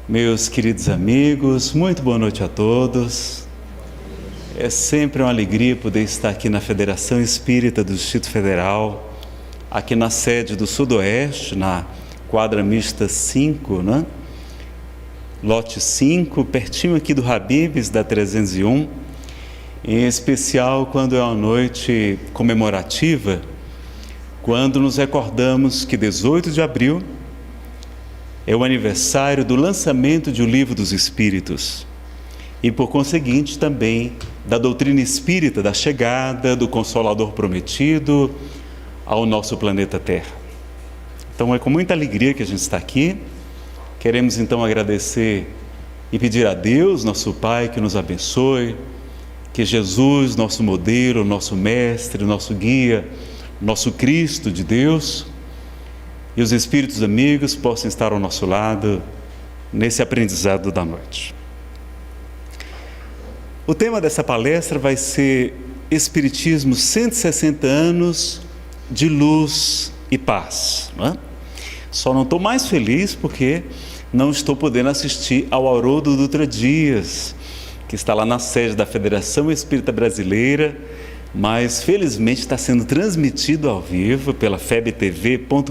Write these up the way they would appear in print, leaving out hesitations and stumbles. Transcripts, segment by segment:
Meus queridos amigos, muito boa noite a todos. É sempre uma alegria poder estar aqui na Federação Espírita do Distrito Federal, aqui na sede do Sudoeste, na quadra mista 5, né? Lote 5, pertinho aqui do Habib's, da 301, em especial quando é uma noite comemorativa, quando nos recordamos que 18 de abril é o aniversário do lançamento de O Livro dos Espíritos e, por conseguinte, também da doutrina espírita, da chegada do Consolador prometido ao nosso planeta Terra. Então é com muita alegria que a gente está aqui. Queremos então agradecer e pedir a Deus, nosso Pai, que nos abençoe, que Jesus, nosso modelo, nosso mestre, nosso guia, nosso Cristo de Deus, e os espíritos amigos possam estar ao nosso lado nesse aprendizado da noite. O tema dessa palestra vai ser Espiritismo 160 anos de luz e paz, não é? Só não estou mais feliz porque não estou podendo assistir ao Haroldo Dutra Dias, que está lá na sede da Federação Espírita Brasileira, mas felizmente está sendo transmitido ao vivo pela febtv.com.br.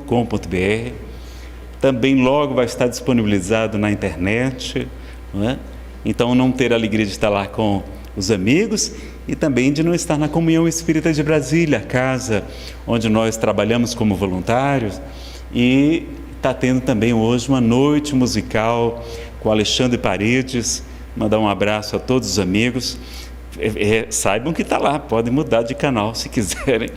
Também logo vai estar disponibilizado na internet, não é? Então não ter a alegria de estar lá com os amigos e também de não estar na Comunhão Espírita de Brasília, a casa onde nós trabalhamos como voluntários, e está tendo também hoje uma noite musical com Alexandre Paredes. Mandar um abraço a todos os amigos. Saibam que está lá, podem mudar de canal se quiserem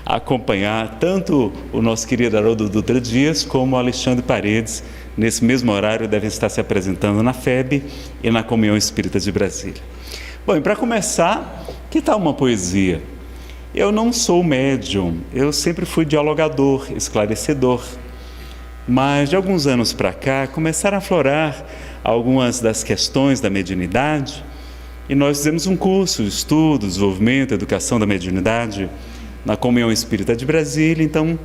acompanhar tanto o nosso querido Haroldo Dutra Dias como o Alexandre Paredes. Nesse mesmo horário devem estar se apresentando na FEB e na Comunhão Espírita de Brasília. Bom, e para começar, que tal uma poesia? Eu não sou médium, eu sempre fui dialogador, esclarecedor, mas de alguns anos para cá começaram a aflorar algumas das questões da mediunidade. E nós fizemos um curso de estudo, desenvolvimento, educação da mediunidade na Comunhão Espírita de Brasília. Então,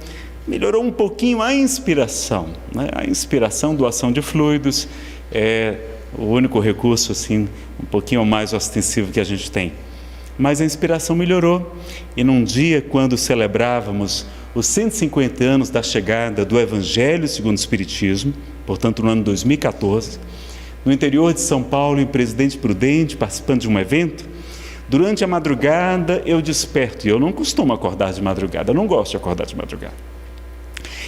melhorou um pouquinho a inspiração, né? A inspiração, doação de fluidos, é o único recurso assim, um pouquinho mais ostensivo que a gente tem. Mas a inspiração melhorou. E num dia, quando celebrávamos os 150 anos da chegada do Evangelho segundo o Espiritismo, portanto no ano 2014, no interior de São Paulo, em Presidente Prudente, participando de um evento, durante a madrugada eu desperto, e eu não costumo acordar de madrugada, eu não gosto de acordar de madrugada.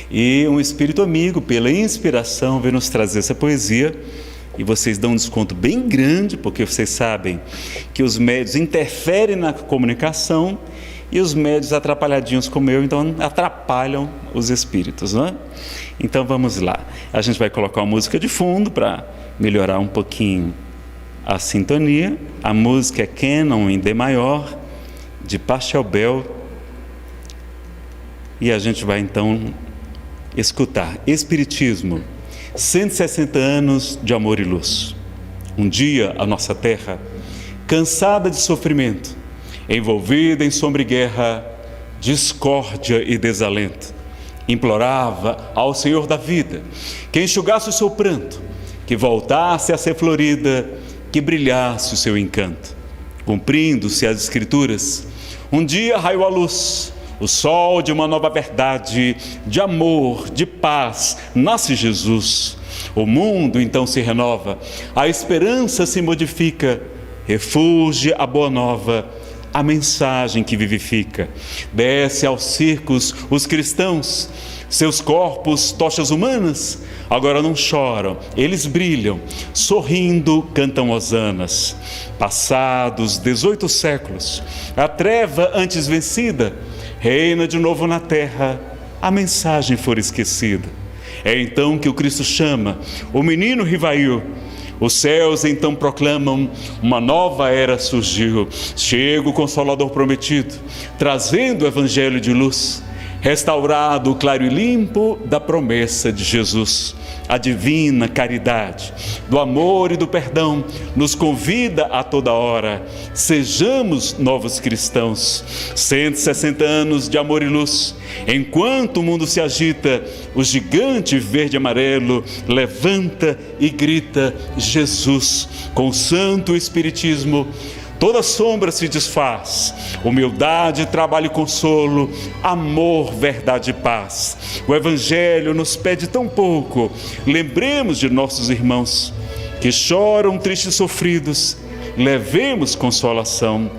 E um espírito amigo, pela inspiração, veio nos trazer essa poesia, e vocês dão um desconto bem grande, porque vocês sabem que os médios interferem na comunicação, e os médios atrapalhadinhos como eu, então atrapalham os espíritos, não é? Então vamos lá, a gente vai colocar uma música de fundo para melhorar um pouquinho a sintonia. A música é Canon em D maior, de Pachelbel, e a gente vai então escutar Espiritismo, 160 anos de amor e luz. Um dia a nossa terra, cansada de sofrimento, envolvida em sombra e guerra, discórdia e desalento, implorava ao Senhor da vida que enxugasse o seu pranto, que voltasse a ser florida, que brilhasse o seu encanto. Cumprindo-se as Escrituras, um dia raiou a luz, o sol de uma nova verdade, de amor, de paz, nasce Jesus. O mundo então se renova, a esperança se modifica, refulge a boa nova, a mensagem que vivifica. Desce aos circos os cristãos, seus corpos, tochas humanas, agora não choram, eles brilham, sorrindo cantam hosanas. Passados 18 séculos, a treva antes vencida, reina de novo na terra, a mensagem for esquecida. É então que o Cristo chama, o menino rivail. Os céus então proclamam, uma nova era surgiu. Chega o Consolador prometido, trazendo o Evangelho de luz. restaurado o claro e limpo da promessa de Jesus. A divina caridade do amor e do perdão nos convida a toda hora. Sejamos novos cristãos. 160 anos de amor e luz. Enquanto o mundo se agita, o gigante verde e amarelo levanta e grita: Jesus. Com o Santo Espiritismo, toda sombra se desfaz. Humildade, trabalho e consolo, amor, verdade e paz. O Evangelho nos pede tão pouco. Lembremos de nossos irmãos que choram tristes e sofridos. Levemos consolação.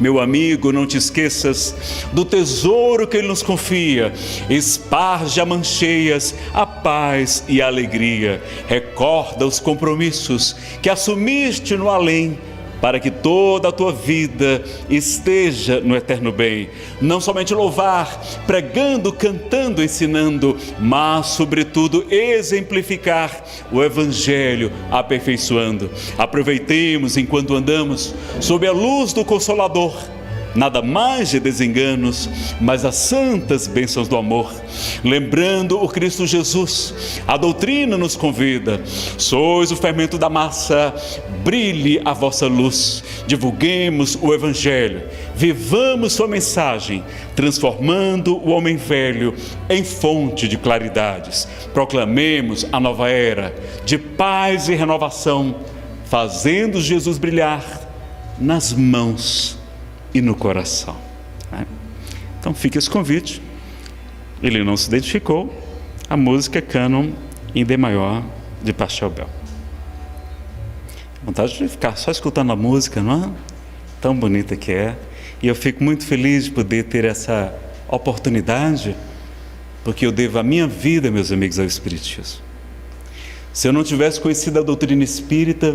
Meu amigo, não te esqueças do tesouro que Ele nos confia. Esparge a mancheias a paz e a alegria. Recorda os compromissos que assumiste no além, para que toda a tua vida esteja no eterno bem. Não somente louvar, pregando, cantando, ensinando, mas, sobretudo, exemplificar o Evangelho, aperfeiçoando. Aproveitemos enquanto andamos sob a luz do Consolador. Nada mais de desenganos, mas as santas bênçãos do amor. Lembrando o Cristo Jesus, a doutrina nos convida. Sois o fermento da massa, brilhe a vossa luz. Divulguemos o Evangelho, vivamos sua mensagem, transformando o homem velho em fonte de claridades. Proclamemos a nova era de paz e renovação, fazendo Jesus brilhar nas mãos e no coração. Então fica esse convite. Ele não se identificou. A música é cânon em D maior de Pachelbel. Vontade de ficar só escutando a música, não é? Tão bonita que é. E eu fico muito feliz de poder ter essa oportunidade, porque eu devo a minha vida, meus amigos, ao Espiritismo. Se eu não tivesse conhecido a doutrina espírita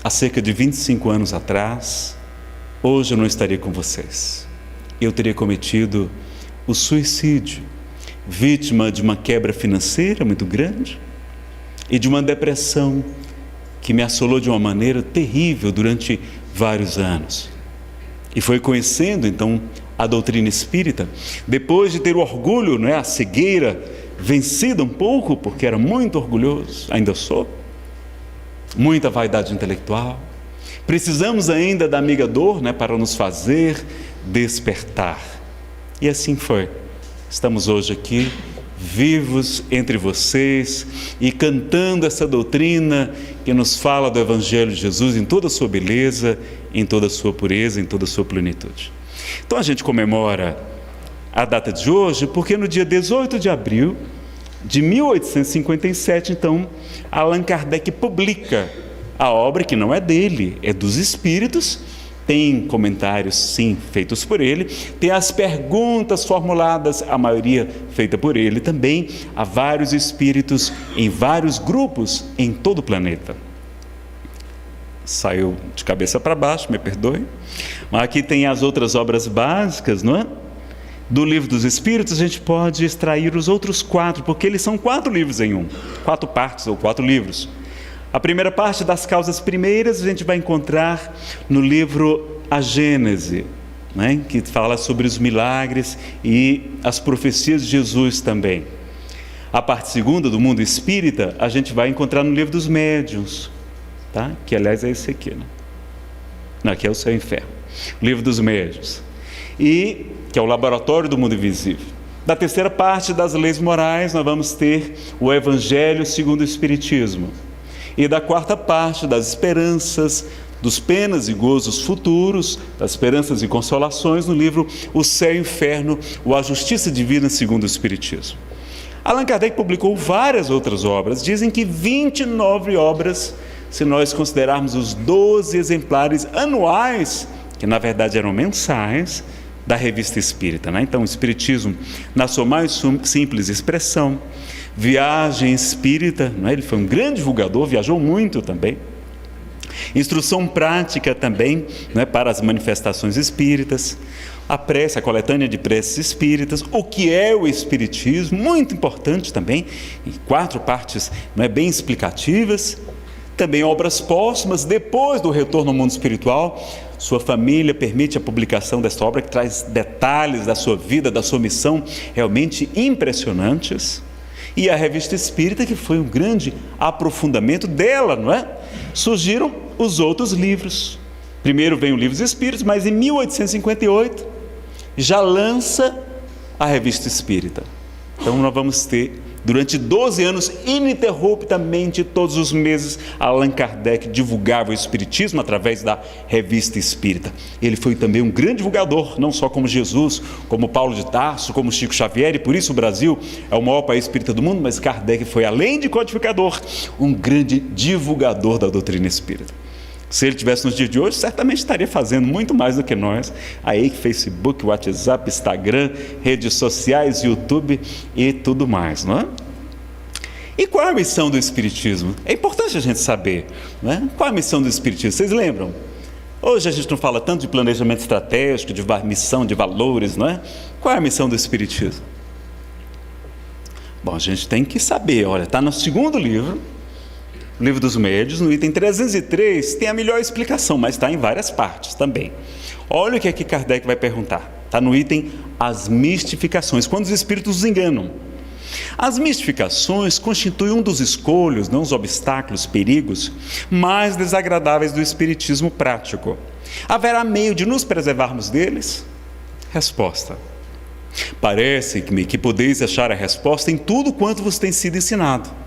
há cerca de 25 anos atrás, hoje eu não estaria com vocês. Eu teria cometido o suicídio, vítima de uma quebra financeira muito grande e de uma depressão que me assolou de uma maneira terrível durante vários anos. E foi conhecendo então a doutrina espírita, depois de ter o orgulho, a cegueira vencida um pouco, porque era muito orgulhoso, ainda sou, muita vaidade intelectual. Precisamos ainda da amiga dor, para nos fazer despertar. E assim foi. Estamos hoje aqui, vivos entre vocês e cantando essa doutrina que nos fala do Evangelho de Jesus em toda a sua beleza, em toda a sua pureza, em toda a sua plenitude. Então a gente comemora a data de hoje porque no dia 18 de abril de 1857, então, Allan Kardec publica a obra que não é dele, é dos Espíritos. Tem comentários, sim, feitos por ele, tem as perguntas formuladas, a maioria feita por ele também, a vários espíritos em vários grupos em todo o planeta. Saiu de cabeça para baixo, me perdoe, mas aqui tem as outras obras básicas, não é? Do Livro dos Espíritos a gente pode extrair os outros 4, porque eles são 4 livros em um, 4 partes ou 4 livros. A primeira parte das causas primeiras a gente vai encontrar no livro A Gênese, que fala sobre os milagres e as profecias de Jesus também. A parte segunda do mundo espírita a gente vai encontrar no livro dos médiuns, que aliás é esse aqui, Não, aqui é o Céu e o Inferno. O livro dos médiuns, e que é o laboratório do mundo invisível. Da terceira parte das leis morais nós vamos ter o Evangelho segundo o Espiritismo. E da quarta parte das esperanças, dos penas e gozos futuros, das esperanças e consolações, no livro O Céu e o Inferno, ou A Justiça Divina segundo o Espiritismo. Allan Kardec publicou várias outras obras, dizem que 29 obras, se nós considerarmos os 12 exemplares anuais, que na verdade eram mensais, da Revista Espírita. Então o Espiritismo, na sua mais simples expressão, Viagem Espírita, ele foi um grande divulgador, viajou muito também. Instrução prática também, para as manifestações espíritas. A prece, a coletânea de preces espíritas. O que é o Espiritismo, muito importante também, em 4 partes bem explicativas. Também obras póstumas, depois do retorno ao mundo espiritual, Sua família permite a publicação desta obra que traz detalhes da sua vida, da sua missão, realmente impressionantes. E a Revista Espírita, que foi um grande aprofundamento dela, não é? Surgiram os outros livros. Primeiro vem o Livro dos Espíritos, mas em 1858 já lança a Revista Espírita. Então nós vamos ter, durante 12 anos, ininterruptamente, todos os meses, Allan Kardec divulgava o Espiritismo através da Revista Espírita. Ele foi também um grande divulgador, não só como Jesus, como Paulo de Tarso, como Chico Xavier, e por isso o Brasil é o maior país espírita do mundo, mas Kardec foi, além de codificador, um grande divulgador da doutrina espírita. Se ele estivesse nos dias de hoje, certamente estaria fazendo muito mais do que nós. Aí, Facebook, WhatsApp, Instagram, redes sociais, YouTube e tudo mais, não é? E qual é a missão do Espiritismo? É importante a gente saber, não é? Qual é a missão do Espiritismo? Vocês lembram? Hoje a gente não fala tanto de planejamento estratégico, de missão, de valores, não é? Qual é a missão do Espiritismo? Bom, a gente tem que saber, olha, está no segundo livro, o Livro dos Médiuns, no item 303, tem a melhor explicação, mas está em várias partes também. Olha o que aqui Kardec vai perguntar. Está no item As Mistificações, quando os espíritos os enganam. As mistificações constituem um dos escolhos, não os obstáculos, perigos, mais desagradáveis do espiritismo prático. Haverá meio de nos preservarmos deles? Resposta. Parece-me que podeis achar a resposta em tudo quanto vos tem sido ensinado.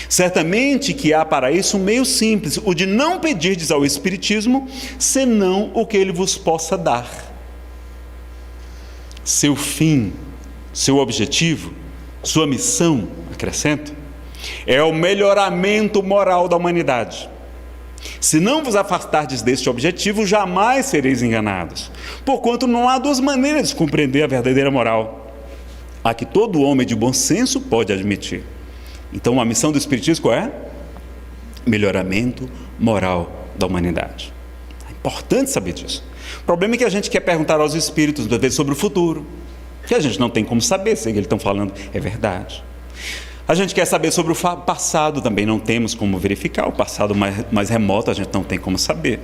Certamente que há para isso um meio simples, o de não pedirdes ao Espiritismo, senão o que ele vos possa dar. Seu fim, seu objetivo, sua missão, acrescento, é o melhoramento moral da humanidade. Se não vos afastardes deste objetivo, jamais sereis enganados, porquanto não há duas maneiras de compreender a verdadeira moral, a que todo homem de bom senso pode admitir. Então, a missão do Espiritismo qual é? Melhoramento moral da humanidade. É importante saber disso. O problema é que a gente quer perguntar aos espíritos, às vezes, sobre o futuro, que a gente não tem como saber se eles estão falando é verdade. A gente quer saber sobre o passado, também não temos como verificar. O passado mais remoto a gente não tem como saber.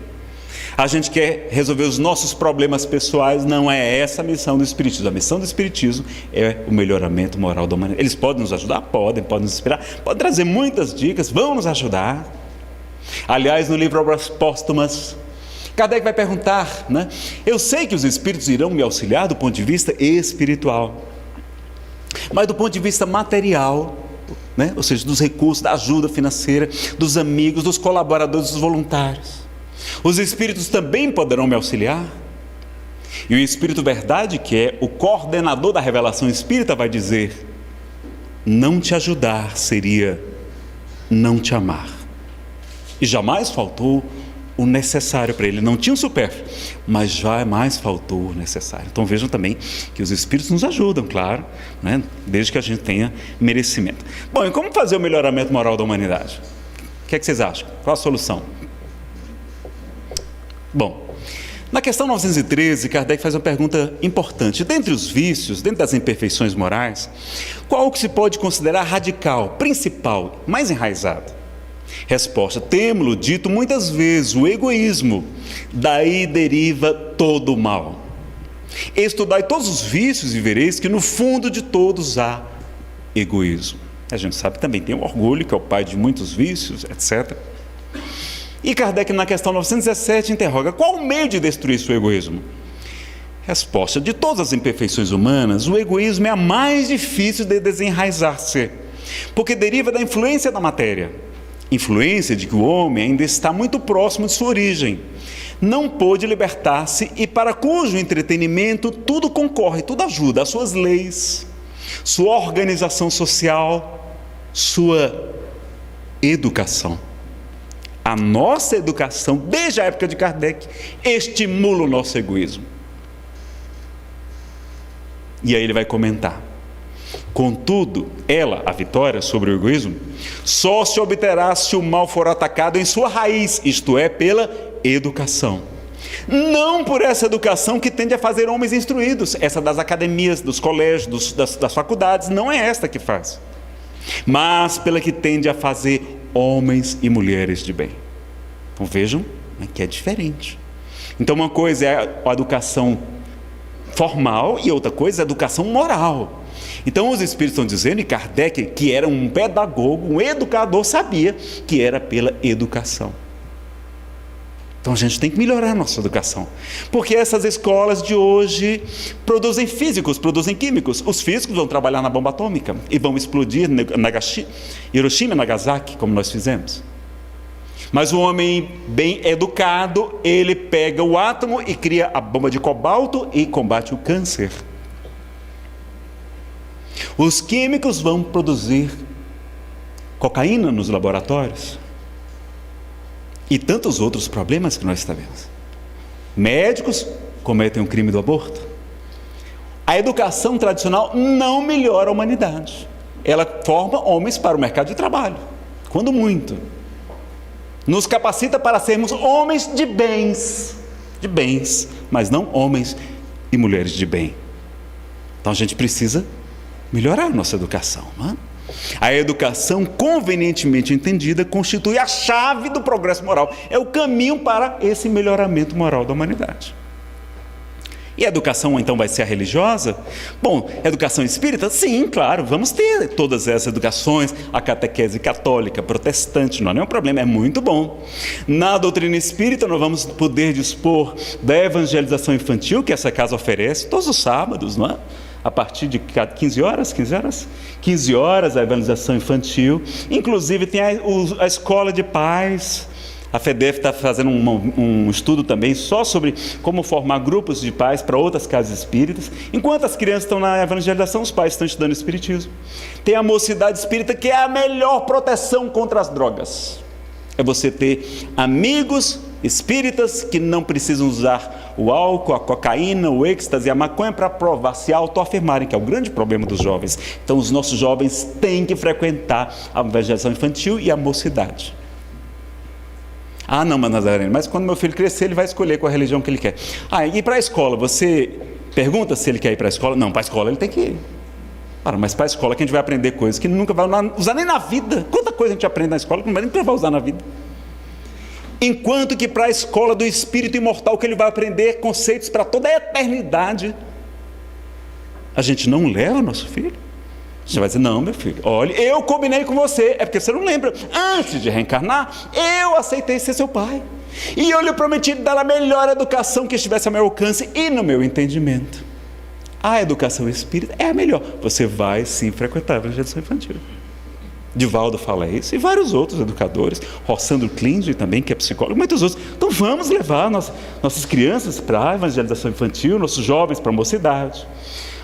A gente quer resolver os nossos problemas pessoais, não é essa a missão do Espiritismo. A missão do Espiritismo é o melhoramento moral da humanidade. Eles podem nos ajudar? Podem nos inspirar, podem trazer muitas dicas, vão nos ajudar. Aliás, no livro Obras Póstumas, Kardec vai perguntar, né? Eu sei que os espíritos irão me auxiliar do ponto de vista espiritual, mas do ponto de vista material, né? Ou seja, dos recursos, da ajuda financeira, dos amigos, dos colaboradores, dos voluntários, os espíritos também poderão me auxiliar? E o Espírito Verdade, que é o coordenador da revelação espírita, vai dizer: não te ajudar seria não te amar. E jamais faltou o necessário para ele. Não tinha o supérfluo, mas jamais faltou o necessário. Então vejam também que os espíritos nos ajudam, claro, né? Desde que a gente tenha merecimento. Bom, e como fazer o melhoramento moral da humanidade? O que é que vocês acham? Qual a solução? Bom, na questão 913, Kardec faz uma pergunta importante. Dentre os vícios, dentro das imperfeições morais, qual que se pode considerar radical, principal, mais enraizado? Resposta: temo-lo dito muitas vezes, o egoísmo. Daí deriva todo o mal. Estudai todos os vícios e vereis que no fundo de todos há egoísmo. A gente sabe também tem o orgulho, que é o pai de muitos vícios, etc. E Kardec, na questão 917, interroga: qual o meio de destruir seu egoísmo? Resposta: de todas as imperfeições humanas, o egoísmo é a mais difícil de desenraizar-se, porque deriva da influência da matéria, influência de que o homem ainda está muito próximo de sua origem, não pôde libertar-se e para cujo entretenimento tudo concorre, tudo ajuda, as suas leis, sua organização social, sua educação. A nossa educação, desde a época de Kardec, estimula o nosso egoísmo. E aí ele vai comentar: contudo, ela, a vitória sobre o egoísmo, só se obterá se o mal for atacado em sua raiz, isto é, pela educação. Não por essa educação que tende a fazer homens instruídos, essa das academias, dos colégios, das faculdades, não é esta que faz, mas pela que tende a fazer homens e mulheres de bem. Então vejam, né, que é diferente. Então uma coisa é a educação formal e outra coisa é a educação moral. Então os espíritos estão dizendo, e Kardec, que era um pedagogo, um educador, sabia que era pela educação. Então a gente tem que melhorar a nossa educação, porque essas escolas de hoje produzem físicos, produzem químicos. Os físicos vão trabalhar na bomba atômica e vão explodir Hiroshima e Nagasaki, como nós fizemos. Mas o homem bem educado, ele pega o átomo e cria a bomba de cobalto e combate o câncer. Os químicos vão produzir cocaína nos laboratórios e tantos outros problemas que nós sabemos. Médicos cometem o crime do aborto. A educação tradicional não melhora a humanidade. Ela forma homens para o mercado de trabalho, quando muito. Nos capacita para sermos homens de bens, mas não homens e mulheres de bem. Então a gente precisa melhorar a nossa educação, não é? A educação convenientemente entendida constitui a chave do progresso moral, é o caminho para esse melhoramento moral da humanidade. E a educação então vai ser a religiosa? Bom, educação espírita? Sim, claro, vamos ter todas essas educações, a catequese católica, protestante, não há nenhum problema, é muito bom. Na doutrina espírita nós vamos poder dispor da evangelização infantil, que essa casa oferece, todos os sábados, não é? A partir de 15 horas, a evangelização infantil. Inclusive tem a escola de pais. A FEDEF está fazendo um estudo também só sobre como formar grupos de pais para outras casas espíritas. Enquanto as crianças estão na evangelização, os pais estão estudando espiritismo. Tem a mocidade espírita, que é a melhor proteção contra as drogas. É você ter amigos espíritas que não precisam usar o álcool, a cocaína, o êxtase e a maconha para provar, se autoafirmarem, que é o grande problema dos jovens. Então os nossos jovens têm que frequentar a evangelização infantil e a mocidade. Ah, não, Nazareno, mas quando meu filho crescer, ele vai escolher qual a religião que ele quer. Ah, e para a escola, você pergunta se ele quer ir para a escola? Não, para a escola ele tem que ir. Mas para a escola que a gente vai aprender coisas que nunca vai usar nem na vida. Quanta coisa a gente aprende na escola que não vai usar na vida. Enquanto que para a escola do espírito imortal, que ele vai aprender conceitos para toda a eternidade, a gente não leva nosso filho. Você vai dizer, não, meu filho, olha, eu combinei com você, é porque você não lembra, antes de reencarnar, eu aceitei ser seu pai, e eu lhe prometi dar a melhor educação que estivesse ao meu alcance e no meu entendimento. A educação espírita é a melhor. Você vai sim frequentar a evangelização infantil. Divaldo fala isso, e vários outros educadores, Rossandro Klinge também, que é psicólogo, muitos outros. Então vamos levar nossas crianças para a evangelização infantil, nossos jovens para a mocidade.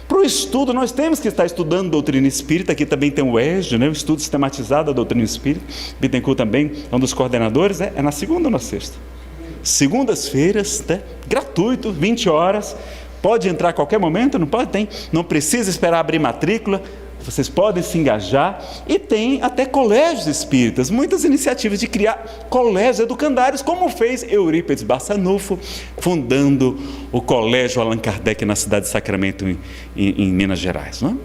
Para o estudo, nós temos que estar estudando doutrina espírita. Aqui também tem o ESG, né? O estudo sistematizado da doutrina espírita. Bittencourt também é um dos coordenadores, né? É na segunda ou na sexta? Segundas-feiras, né? Gratuito, 20 horas. Pode entrar a qualquer momento, não pode? Não precisa esperar abrir matrícula. Vocês podem se engajar, e tem até colégios espíritas, muitas iniciativas de criar colégios educandários, como fez Eurípides Barçanufo, fundando o Colégio Allan Kardec na cidade de Sacramento, em Minas Gerais, não?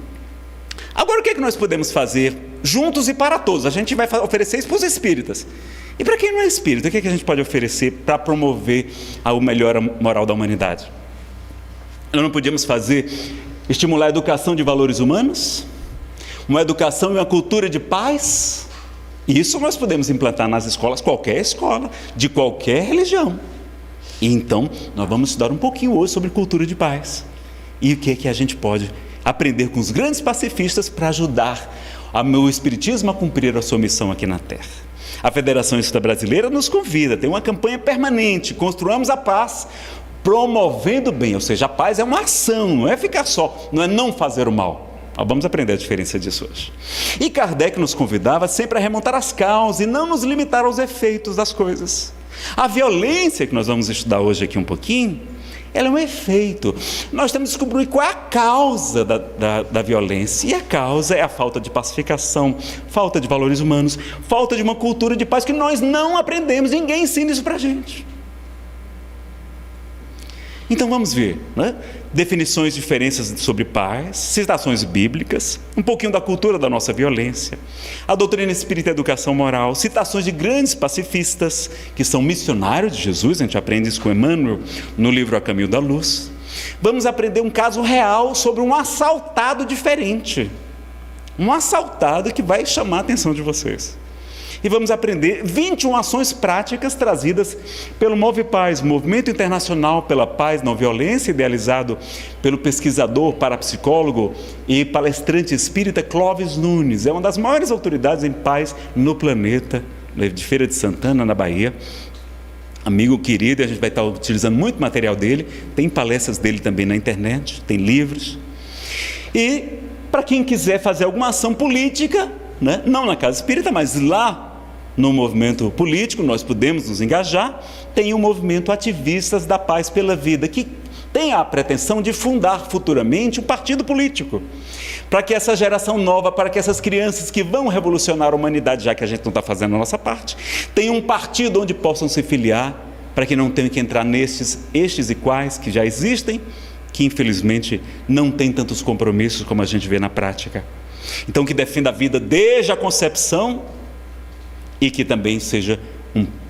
Agora, o que é que nós podemos fazer juntos e para todos? A gente vai oferecer isso para os espíritas. E para quem não é espírita, o que é que a gente pode oferecer para promover a melhora moral da humanidade? Nós não podíamos estimular a educação de valores humanos? Uma educação e uma cultura de paz? Isso nós podemos implantar nas escolas, qualquer escola, de qualquer religião. E então, nós vamos estudar um pouquinho hoje sobre cultura de paz. E o que é que a gente pode aprender com os grandes pacifistas para ajudar o Espiritismo a cumprir a sua missão aqui na Terra. A Federação Espírita Brasileira nos convida, tem uma campanha permanente, construamos a paz, promovendo o bem. Ou seja, a paz é uma ação, não é ficar só, não é não fazer o mal. Vamos aprender a diferença disso hoje. E Kardec nos convidava sempre a remontar as causas e não nos limitar aos efeitos das coisas. A violência, que nós vamos estudar hoje aqui um pouquinho, ela é um efeito. Nós temos que descobrir qual é a causa da violência. E a causa é a falta de pacificação, falta de valores humanos, falta de uma cultura de paz que nós não aprendemos. Ninguém ensina isso para a gente. Então vamos ver, né? Definições, diferenças sobre paz, citações bíblicas, um pouquinho da cultura da nossa violência, a doutrina espírita e a educação moral, citações de grandes pacifistas que são missionários de Jesus, a gente aprende isso com Emmanuel no livro A Caminho da Luz. Vamos aprender um caso real sobre um assaltado diferente, um assaltado que vai chamar a atenção de vocês. E vamos aprender 21 ações práticas trazidas pelo Move Paz, Movimento Internacional pela Paz Não Violência, idealizado pelo pesquisador, parapsicólogo e palestrante espírita Clóvis Nunes. É uma das maiores autoridades em paz no planeta, de Feira de Santana, na Bahia. Amigo querido, a gente vai estar utilizando muito material dele, tem palestras dele também na internet, tem livros. E para quem quiser fazer alguma ação política, né, não na Casa Espírita, mas lá no movimento político, nós podemos nos engajar. Tem o movimento Ativistas da Paz pela Vida, que tem a pretensão de fundar futuramente um partido político, para que essa geração nova, para que essas crianças que vão revolucionar a humanidade, já que a gente não está fazendo a nossa parte, tenham um partido onde possam se filiar, para que não tenham que entrar nestes, estes e quais que já existem, que infelizmente não tem tantos compromissos como a gente vê na prática. Então que defenda a vida desde a concepção e que também seja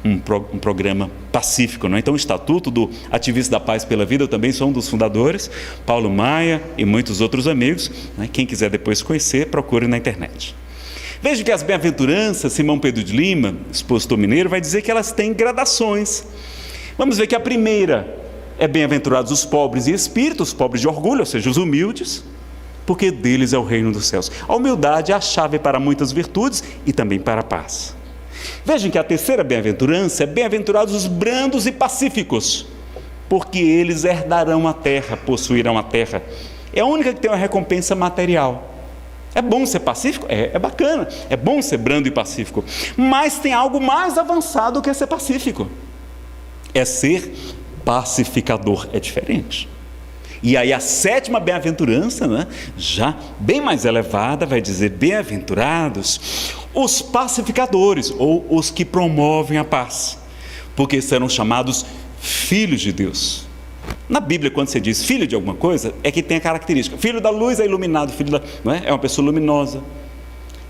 um programa pacífico, não é? Então o Estatuto do Ativista da Paz pela Vida, eu também sou um dos fundadores, Paulo Maia e muitos outros amigos, né? Quem quiser depois conhecer, procure na internet. Veja que as bem-aventuranças, Simão Pedro de Lima, expositor mineiro, vai dizer que elas têm gradações. Vamos ver que a primeira é bem-aventurados os pobres em espírito, os pobres de orgulho, ou seja, os humildes, porque deles é o reino dos céus. A humildade é a chave para muitas virtudes e também para a paz. Vejam que a terceira bem-aventurança é bem-aventurados os brandos e pacíficos, porque eles herdarão a terra, possuirão a terra. É a única que tem uma recompensa material. É bom ser pacífico? É bacana, é bom ser brando e pacífico, mas tem algo mais avançado que ser pacífico. É ser pacificador, é diferente. E aí a sétima bem-aventurança, né, já bem mais elevada, vai dizer: bem-aventurados os pacificadores, ou os que promovem a paz, porque serão chamados filhos de Deus. Na Bíblia, quando você diz filho de alguma coisa, é que tem a característica: filho da luz é iluminado, não é? É uma pessoa luminosa.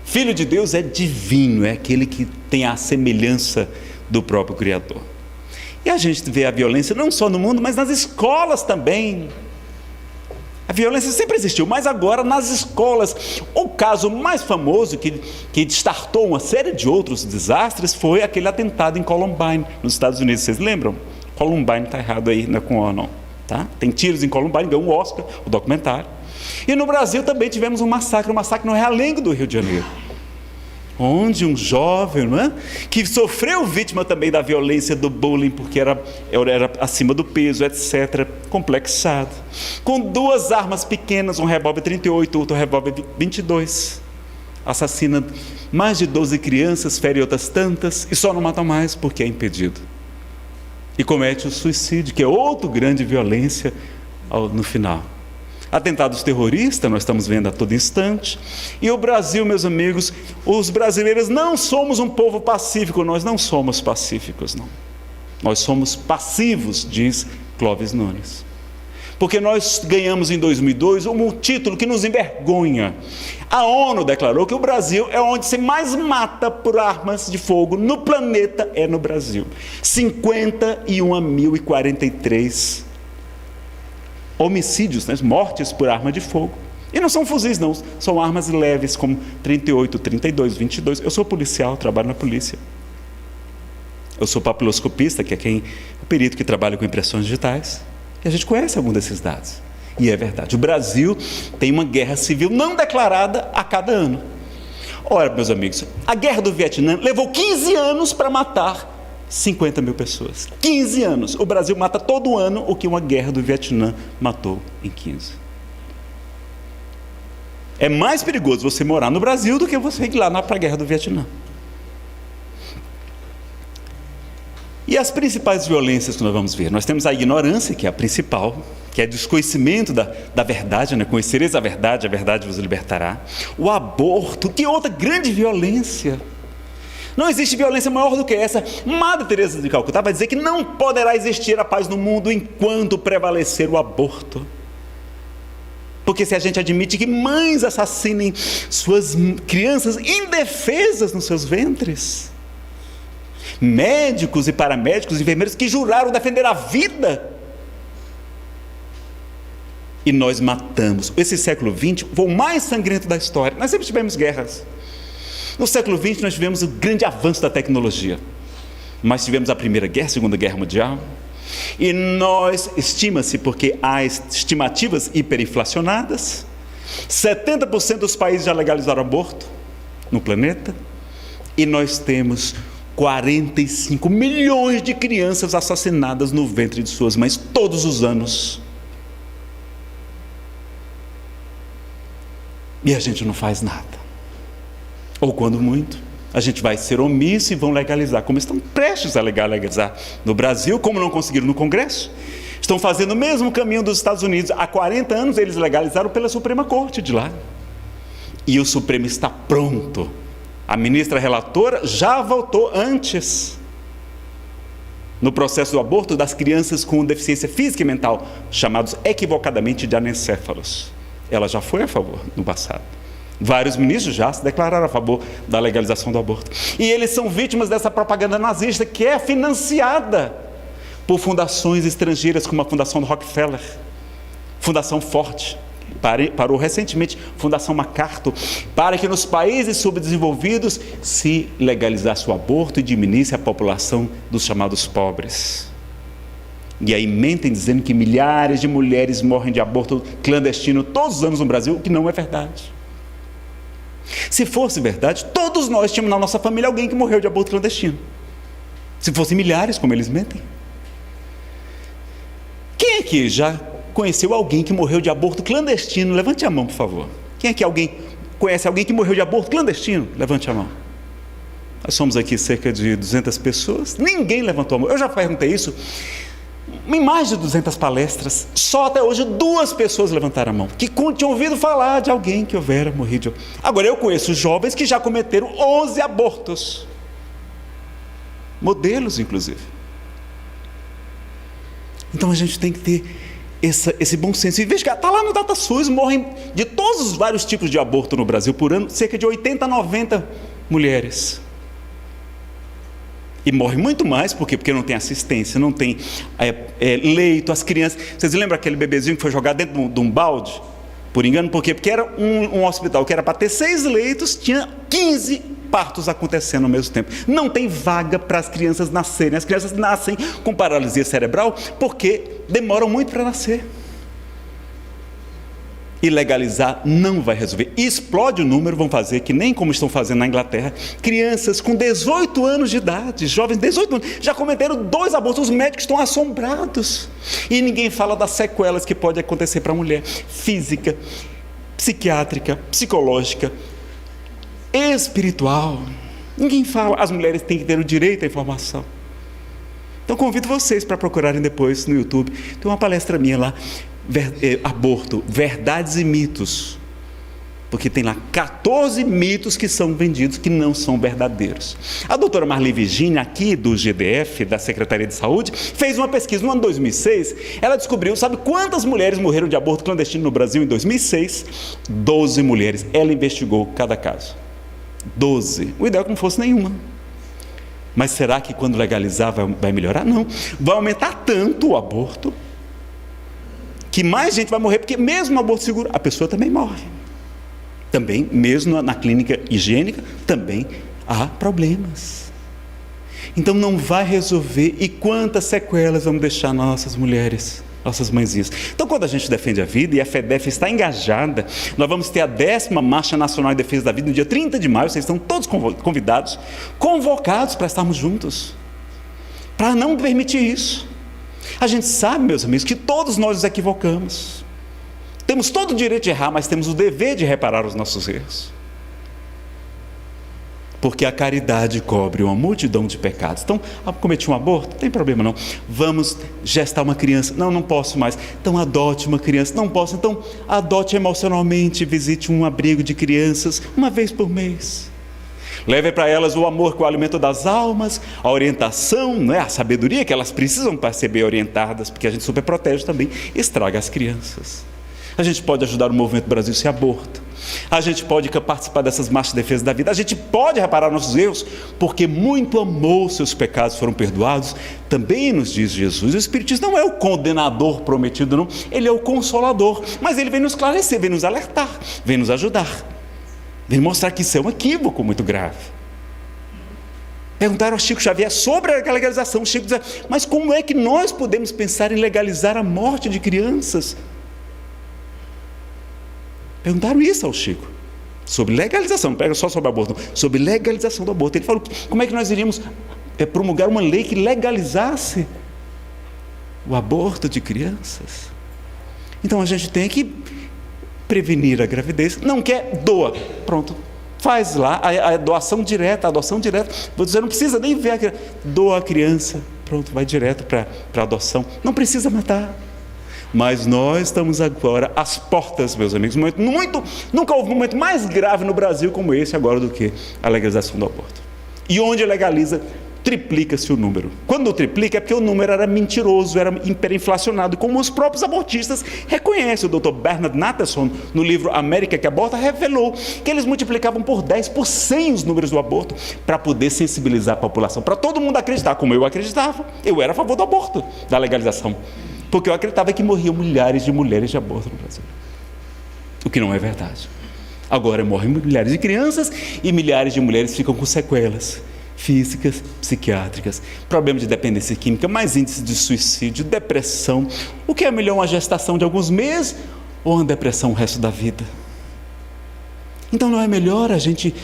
Filho de Deus é divino, é aquele que tem a semelhança do próprio Criador. E a gente vê a violência não só no mundo, mas nas escolas também. A violência sempre existiu, mas agora nas escolas. O caso mais famoso que startou uma série de outros desastres foi aquele atentado em Columbine, nos Estados Unidos. Vocês lembram? Columbine está errado aí, não é com O não. Tá? Tem tiros em Columbine, ganhou um Oscar, o documentário. E no Brasil também tivemos um massacre no Realengo do Rio de Janeiro, onde um jovem, não é, que sofreu vítima também da violência do bullying, porque era acima do peso, etc., complexado, com 2 armas pequenas, um revólver 38, outro revólver 22, assassina mais de 12 crianças, fere outras tantas, e só não mata mais porque é impedido. E comete o suicídio, que é outra grande violência no final. Atentados terroristas, nós estamos vendo a todo instante. E o Brasil, meus amigos, os brasileiros não somos um povo pacífico, nós não somos pacíficos, não. Nós somos passivos, diz Clóvis Nunes. Porque nós ganhamos em 2002 um título que nos envergonha. A ONU declarou que o Brasil é onde se mais mata por armas de fogo no planeta, é no Brasil. 51.043 homicídios, né? Mortes por arma de fogo. E não são fuzis, não, são armas leves, como 38, 32, 22. Eu sou policial, trabalho na polícia. Eu sou papiloscopista, que é o perito que trabalha com impressões digitais. E a gente conhece algum desses dados. E é verdade, o Brasil tem uma guerra civil não declarada a cada ano. Ora, meus amigos, a guerra do Vietnã levou 15 anos para matar 50 mil pessoas. 15 anos. O Brasil mata todo ano o que uma guerra do Vietnã matou em 15. É mais perigoso você morar no Brasil do que você ir lá para a guerra do Vietnã. E as principais violências que nós vamos ver? Nós temos a ignorância, que é a principal, que é desconhecimento da verdade, né? Conhecereis a verdade vos libertará. O aborto, que é outra grande violência. Não existe violência maior do que essa. Madre Teresa de Calcutá vai dizer que não poderá existir a paz no mundo enquanto prevalecer o aborto. Porque se a gente admite que mães assassinem suas crianças indefesas nos seus ventres, médicos e paramédicos, enfermeiros que juraram defender a vida, e nós matamos. Esse século XX foi o mais sangrento da história. Nós sempre tivemos guerras. No século XX nós tivemos o grande avanço da tecnologia, mas tivemos a Primeira Guerra, a Segunda Guerra Mundial, e nós, estima-se, porque há estimativas hiperinflacionadas, 70% dos países já legalizaram aborto no planeta, e nós temos 45 milhões de crianças assassinadas no ventre de suas mães todos os anos. E a gente não faz nada. Ou quando muito, a gente vai ser omisso e vão legalizar, como estão prestes a legalizar no Brasil, como não conseguiram no Congresso. Estão fazendo o mesmo caminho dos Estados Unidos. Há 40 anos eles legalizaram pela Suprema Corte de lá. E o Supremo está pronto. A ministra relatora já votou antes no processo do aborto das crianças com deficiência física e mental, chamados equivocadamente de anencéfalos. Ela já foi a favor no passado. Vários ministros já se declararam a favor da legalização do aborto. E eles são vítimas dessa propaganda nazista que é financiada por fundações estrangeiras, como a Fundação do Rockefeller, Fundação Ford, parou recentemente, Fundação MacArthur, para que nos países subdesenvolvidos se legalizasse o aborto e diminuísse a população dos chamados pobres. E aí mentem dizendo que milhares de mulheres morrem de aborto clandestino todos os anos no Brasil, o que não é verdade. Se fosse verdade, todos nós tínhamos na nossa família alguém que morreu de aborto clandestino. Se fossem milhares, como eles mentem. Quem aqui já conheceu alguém que morreu de aborto clandestino? Levante a mão, por favor. Quem aqui conhece alguém que morreu de aborto clandestino? Levante a mão. Nós somos aqui cerca de 200 pessoas. Ninguém levantou a mão. Eu já perguntei isso em mais de 200 palestras. Só até hoje 2 pessoas levantaram a mão, que tinham ouvido falar de alguém que houvera morrido. Agora eu conheço jovens que já cometeram 11 abortos. Modelos, inclusive. Então a gente tem que ter esse bom senso. E veja que está lá no DataSUS, morrem de todos os vários tipos de aborto no Brasil por ano, cerca de 80 a 90 mulheres. E morre muito mais, por quê? Porque não tem assistência, não tem leito, as crianças... Vocês lembram aquele bebezinho que foi jogado dentro de um balde? Por engano, por quê? Porque era um hospital que era para ter 6 leitos, tinha 15 partos acontecendo ao mesmo tempo. Não tem vaga para as crianças nascerem. As crianças nascem com paralisia cerebral porque demoram muito para nascer. E legalizar não vai resolver. Explode o número, vão fazer que nem como estão fazendo na Inglaterra. Crianças com 18 anos de idade, jovens de 18 anos, já cometeram 2 abortos. Os médicos estão assombrados. E ninguém fala das sequelas que pode acontecer para a mulher. Física, psiquiátrica, psicológica, espiritual. Ninguém fala. As mulheres têm que ter o direito à informação. Então convido vocês para procurarem depois no YouTube. Tem uma palestra minha lá. Aborto, verdades e mitos, porque tem lá 14 mitos que são vendidos que não são verdadeiros. A doutora Marli Virginia, aqui do GDF, da Secretaria de Saúde, fez uma pesquisa no ano 2006. Ela descobriu, sabe quantas mulheres morreram de aborto clandestino no Brasil em 2006? 12 mulheres. Ela investigou cada caso. 12. O ideal é que não fosse nenhuma. Mas será que quando legalizar vai melhorar? Não. Vai aumentar tanto o aborto que mais gente vai morrer, porque mesmo no aborto seguro, a pessoa também morre. Também, mesmo na clínica higiênica, também há problemas. Então não vai resolver. E quantas sequelas vamos deixar nas nossas mulheres, nossas mãezinhas? Então quando a gente defende a vida, e a FEDEF está engajada, nós vamos ter a 10ª Marcha Nacional em Defesa da Vida, no dia 30 de maio, vocês estão todos convidados, convocados para estarmos juntos, para não permitir isso. A gente sabe, meus amigos, que todos nós nos equivocamos. Temos todo o direito de errar, mas temos o dever de reparar os nossos erros. Porque a caridade cobre uma multidão de pecados. Então, cometi um aborto? Não tem problema não. Vamos gestar uma criança? Não posso mais. Então, adote uma criança? Não posso. Então, adote emocionalmente, visite um abrigo de crianças uma vez por mês. Leve para elas o amor que é o alimento das almas, a orientação, não é? A sabedoria que elas precisam para ser bem orientadas, porque a gente superprotege também, estraga as crianças. A gente pode ajudar o movimento Brasil Sem Aborto. A gente pode participar dessas marchas de defesa da vida. A gente pode reparar nossos erros, porque muito amou, seus pecados foram perdoados. Também nos diz Jesus. O Espiritismo não é o condenador prometido, não. Ele é o consolador. Mas ele vem nos esclarecer, vem nos alertar, vem nos ajudar. Vem mostrar que isso é um equívoco muito grave. Perguntaram ao Chico Xavier sobre a legalização. O Chico dizia, mas como é que nós podemos pensar em legalizar a morte de crianças? Perguntaram isso ao Chico, sobre legalização, não pega só sobre aborto, não, sobre legalização do aborto. Ele falou, como é que nós iríamos promulgar uma lei que legalizasse o aborto de crianças? Então a gente tem que prevenir a gravidez. Não quer, doa, pronto, faz lá a doação direta, a adoção direta. Vou dizer, não precisa nem ver a criança, doa a criança, pronto, vai direto para a adoção, não precisa matar. Mas nós estamos agora às portas, meus amigos, nunca houve um momento mais grave no Brasil como esse agora do que a legalização do aborto. E onde legaliza, triplica-se o número. Quando triplica é porque o número era mentiroso, era hiperinflacionado, como os próprios abortistas reconhecem. O Dr. Bernard Nathanson, no livro América que Aborta, revelou que eles multiplicavam por 10, por 100 os números do aborto, para poder sensibilizar a população, para todo mundo acreditar, como eu acreditava. Eu era a favor do aborto, da legalização. Porque eu acreditava que morriam milhares de mulheres de aborto no Brasil. O que não é verdade. Agora morrem milhares de crianças e milhares de mulheres ficam com sequelas físicas, psiquiátricas, problema de dependência química, mais índice de suicídio, depressão. O que é melhor, uma gestação de alguns meses ou uma depressão o resto da vida? Então não é melhor a gente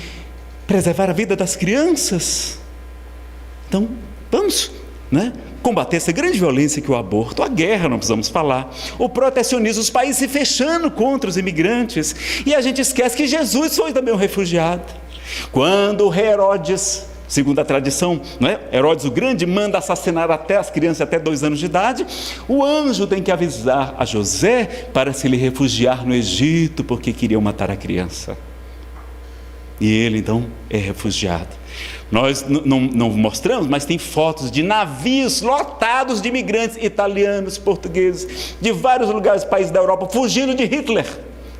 preservar a vida das crianças? Então vamos, combater essa grande violência que é o aborto, a guerra, não precisamos falar, o protecionismo, os países se fechando contra os imigrantes, e a gente esquece que Jesus foi também um refugiado. Quando o rei Herodes, segundo a tradição, Herodes o Grande manda assassinar até as crianças até 2 anos de idade, o anjo tem que avisar a José para se ele refugiar no Egito, porque queriam matar a criança. E ele então é refugiado. Nós não mostramos, mas tem fotos de navios lotados de imigrantes italianos, portugueses, de vários lugares, países da Europa, fugindo de Hitler,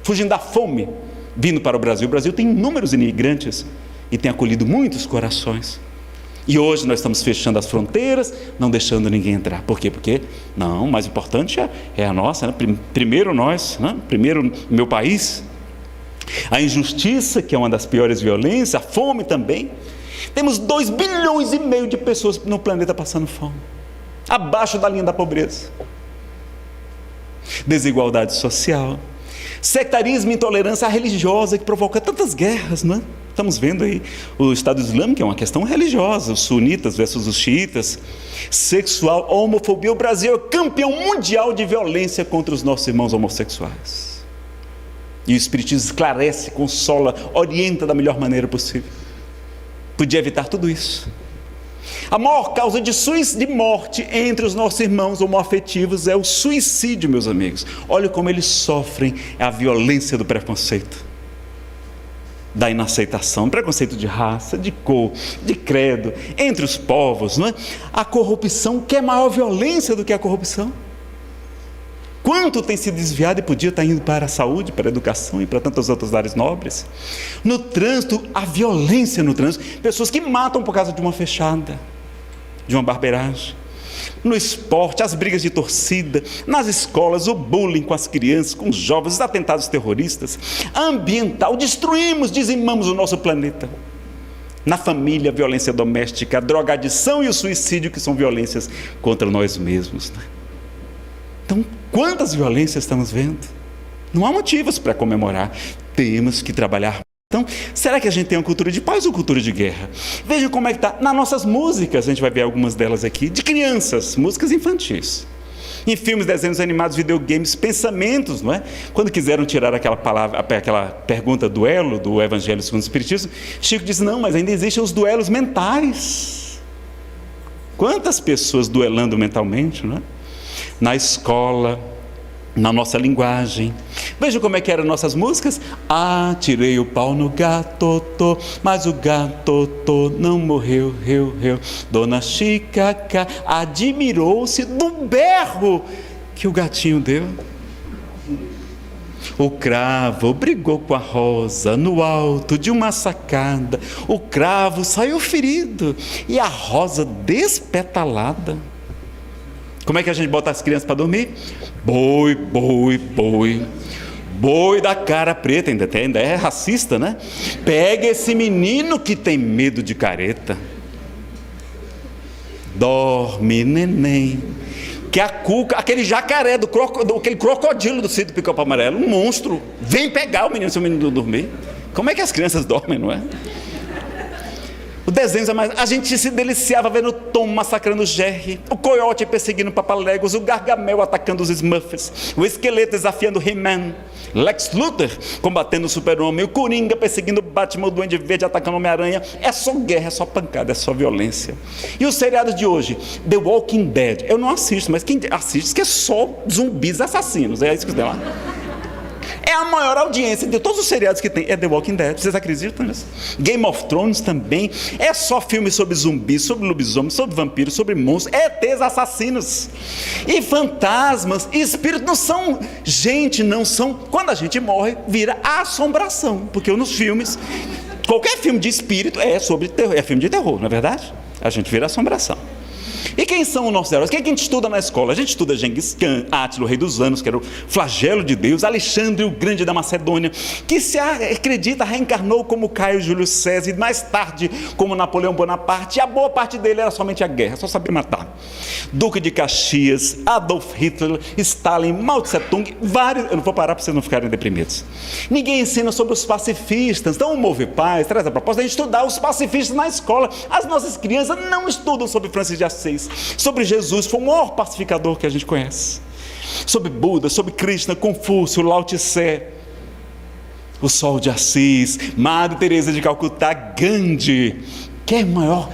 fugindo da fome, vindo para o Brasil. O Brasil tem inúmeros imigrantes e tem acolhido muitos corações. E hoje nós estamos fechando as fronteiras, não deixando ninguém entrar. Por quê? Porque, não, o mais importante é a nossa, primeiro nós, primeiro o meu país. A injustiça, que é uma das piores violências, a fome também. Temos 2,5 bilhões de pessoas no planeta passando fome, abaixo da linha da pobreza. Desigualdade social, sectarismo e intolerância religiosa que provoca tantas guerras, não é? Estamos vendo aí o Estado Islâmico, é uma questão religiosa, os sunitas versus os xiitas, sexual, homofobia. O Brasil é campeão mundial de violência contra os nossos irmãos homossexuais. E o Espiritismo esclarece, consola, orienta da melhor maneira possível. Podia evitar tudo isso. A maior causa de morte entre os nossos irmãos homoafetivos é o suicídio, meus amigos. Olha como eles sofrem a violência do preconceito, da inaceitação, preconceito de raça, de cor, de credo, entre os povos, não é? A corrupção, que é maior violência do que a corrupção. Quanto tem se desviado e podia estar indo para a saúde, para a educação e para tantas outras áreas nobres. No trânsito, a violência no trânsito, pessoas que matam por causa de uma fechada, de uma barbeiragem. No esporte, as brigas de torcida, nas escolas, o bullying com as crianças, com os jovens, os atentados terroristas, ambiental, dizimamos o nosso planeta. Na família, a violência doméstica, a drogadição e o suicídio, que são violências contra nós mesmos, Então, quantas violências estamos vendo? Não há motivos para comemorar. Temos que trabalhar. Então, será que a gente tem uma cultura de paz ou cultura de guerra? Vejam como é que está. Nas nossas músicas, a gente vai ver algumas delas aqui, de crianças, músicas infantis. Em filmes, desenhos animados, videogames, pensamentos, não é? Quando quiseram tirar aquela pergunta duelo do Evangelho segundo o Espiritismo, Chico disse, não, mas ainda existem os duelos mentais. Quantas pessoas duelando mentalmente, não é? Na escola, na nossa linguagem, Vejam como é que eram nossas músicas. Atirei o pau no gato, mas o gato não morreu, Dona Chica admirou-se do berro que o gatinho deu. O cravo brigou com a rosa no alto de uma sacada. O cravo saiu ferido e a rosa despetalada. Como é que a gente bota as crianças para dormir? Boi, boi, boi. Boi da cara preta, ainda é racista, né? Pega esse menino que tem medo de careta. Dorme, neném, que a cuca, aquele jacaré, aquele crocodilo do sítio do Pica-Pau Amarelo, um monstro, vem pegar o menino se o menino dormir. Como é que as crianças dormem, não é? O desenho é mais... A gente se deliciava vendo o Tom massacrando o Jerry, o Coyote perseguindo o Papaléguas, o Gargamel atacando os Smurfs, o Esqueleto desafiando o He-Man, Lex Luthor combatendo o Super-Homem, o Coringa perseguindo o Batman, o Duende Verde atacando o Homem-Aranha. É só guerra, é só pancada, é só violência. E os seriados de hoje? The Walking Dead. Eu não assisto, mas quem assiste diz que é só zumbis assassinos. É isso que tem lá. É a maior audiência de todos os seriados que tem, é The Walking Dead. Vocês acreditam nisso? Game of Thrones também. É só filme sobre zumbis, sobre lobisomens, sobre vampiros, sobre monstros, ETs assassinos. E fantasmas, e espíritos não são gente, não são... Quando a gente morre, vira assombração. Porque nos filmes, qualquer filme de espírito é sobre terror, é filme de terror, não é verdade? A gente vira assombração. E quem são os nossos heróis? Quem é que a gente estuda na escola? A gente estuda Gengis Khan, Átila, o rei dos anos, que era o flagelo de Deus, Alexandre, o grande da Macedônia, que se acredita reencarnou como Caio Júlio César, e mais tarde como Napoleão Bonaparte, e a boa parte dele era somente a guerra, só sabia matar. Duque de Caxias, Adolf Hitler, Stalin, Mao Tse Tung, vários... Eu não vou parar para vocês não ficarem deprimidos. Ninguém ensina sobre os pacifistas. Então o Move Paz traz a proposta de estudar os pacifistas na escola. As nossas crianças não estudam sobre Francisco de Assis, sobre Jesus, foi o maior pacificador que a gente conhece, sobre Buda, sobre Krishna, Confúcio, Lao Tse, o Sol de Assis, Madre Teresa de Calcutá, Gandhi. Quer maior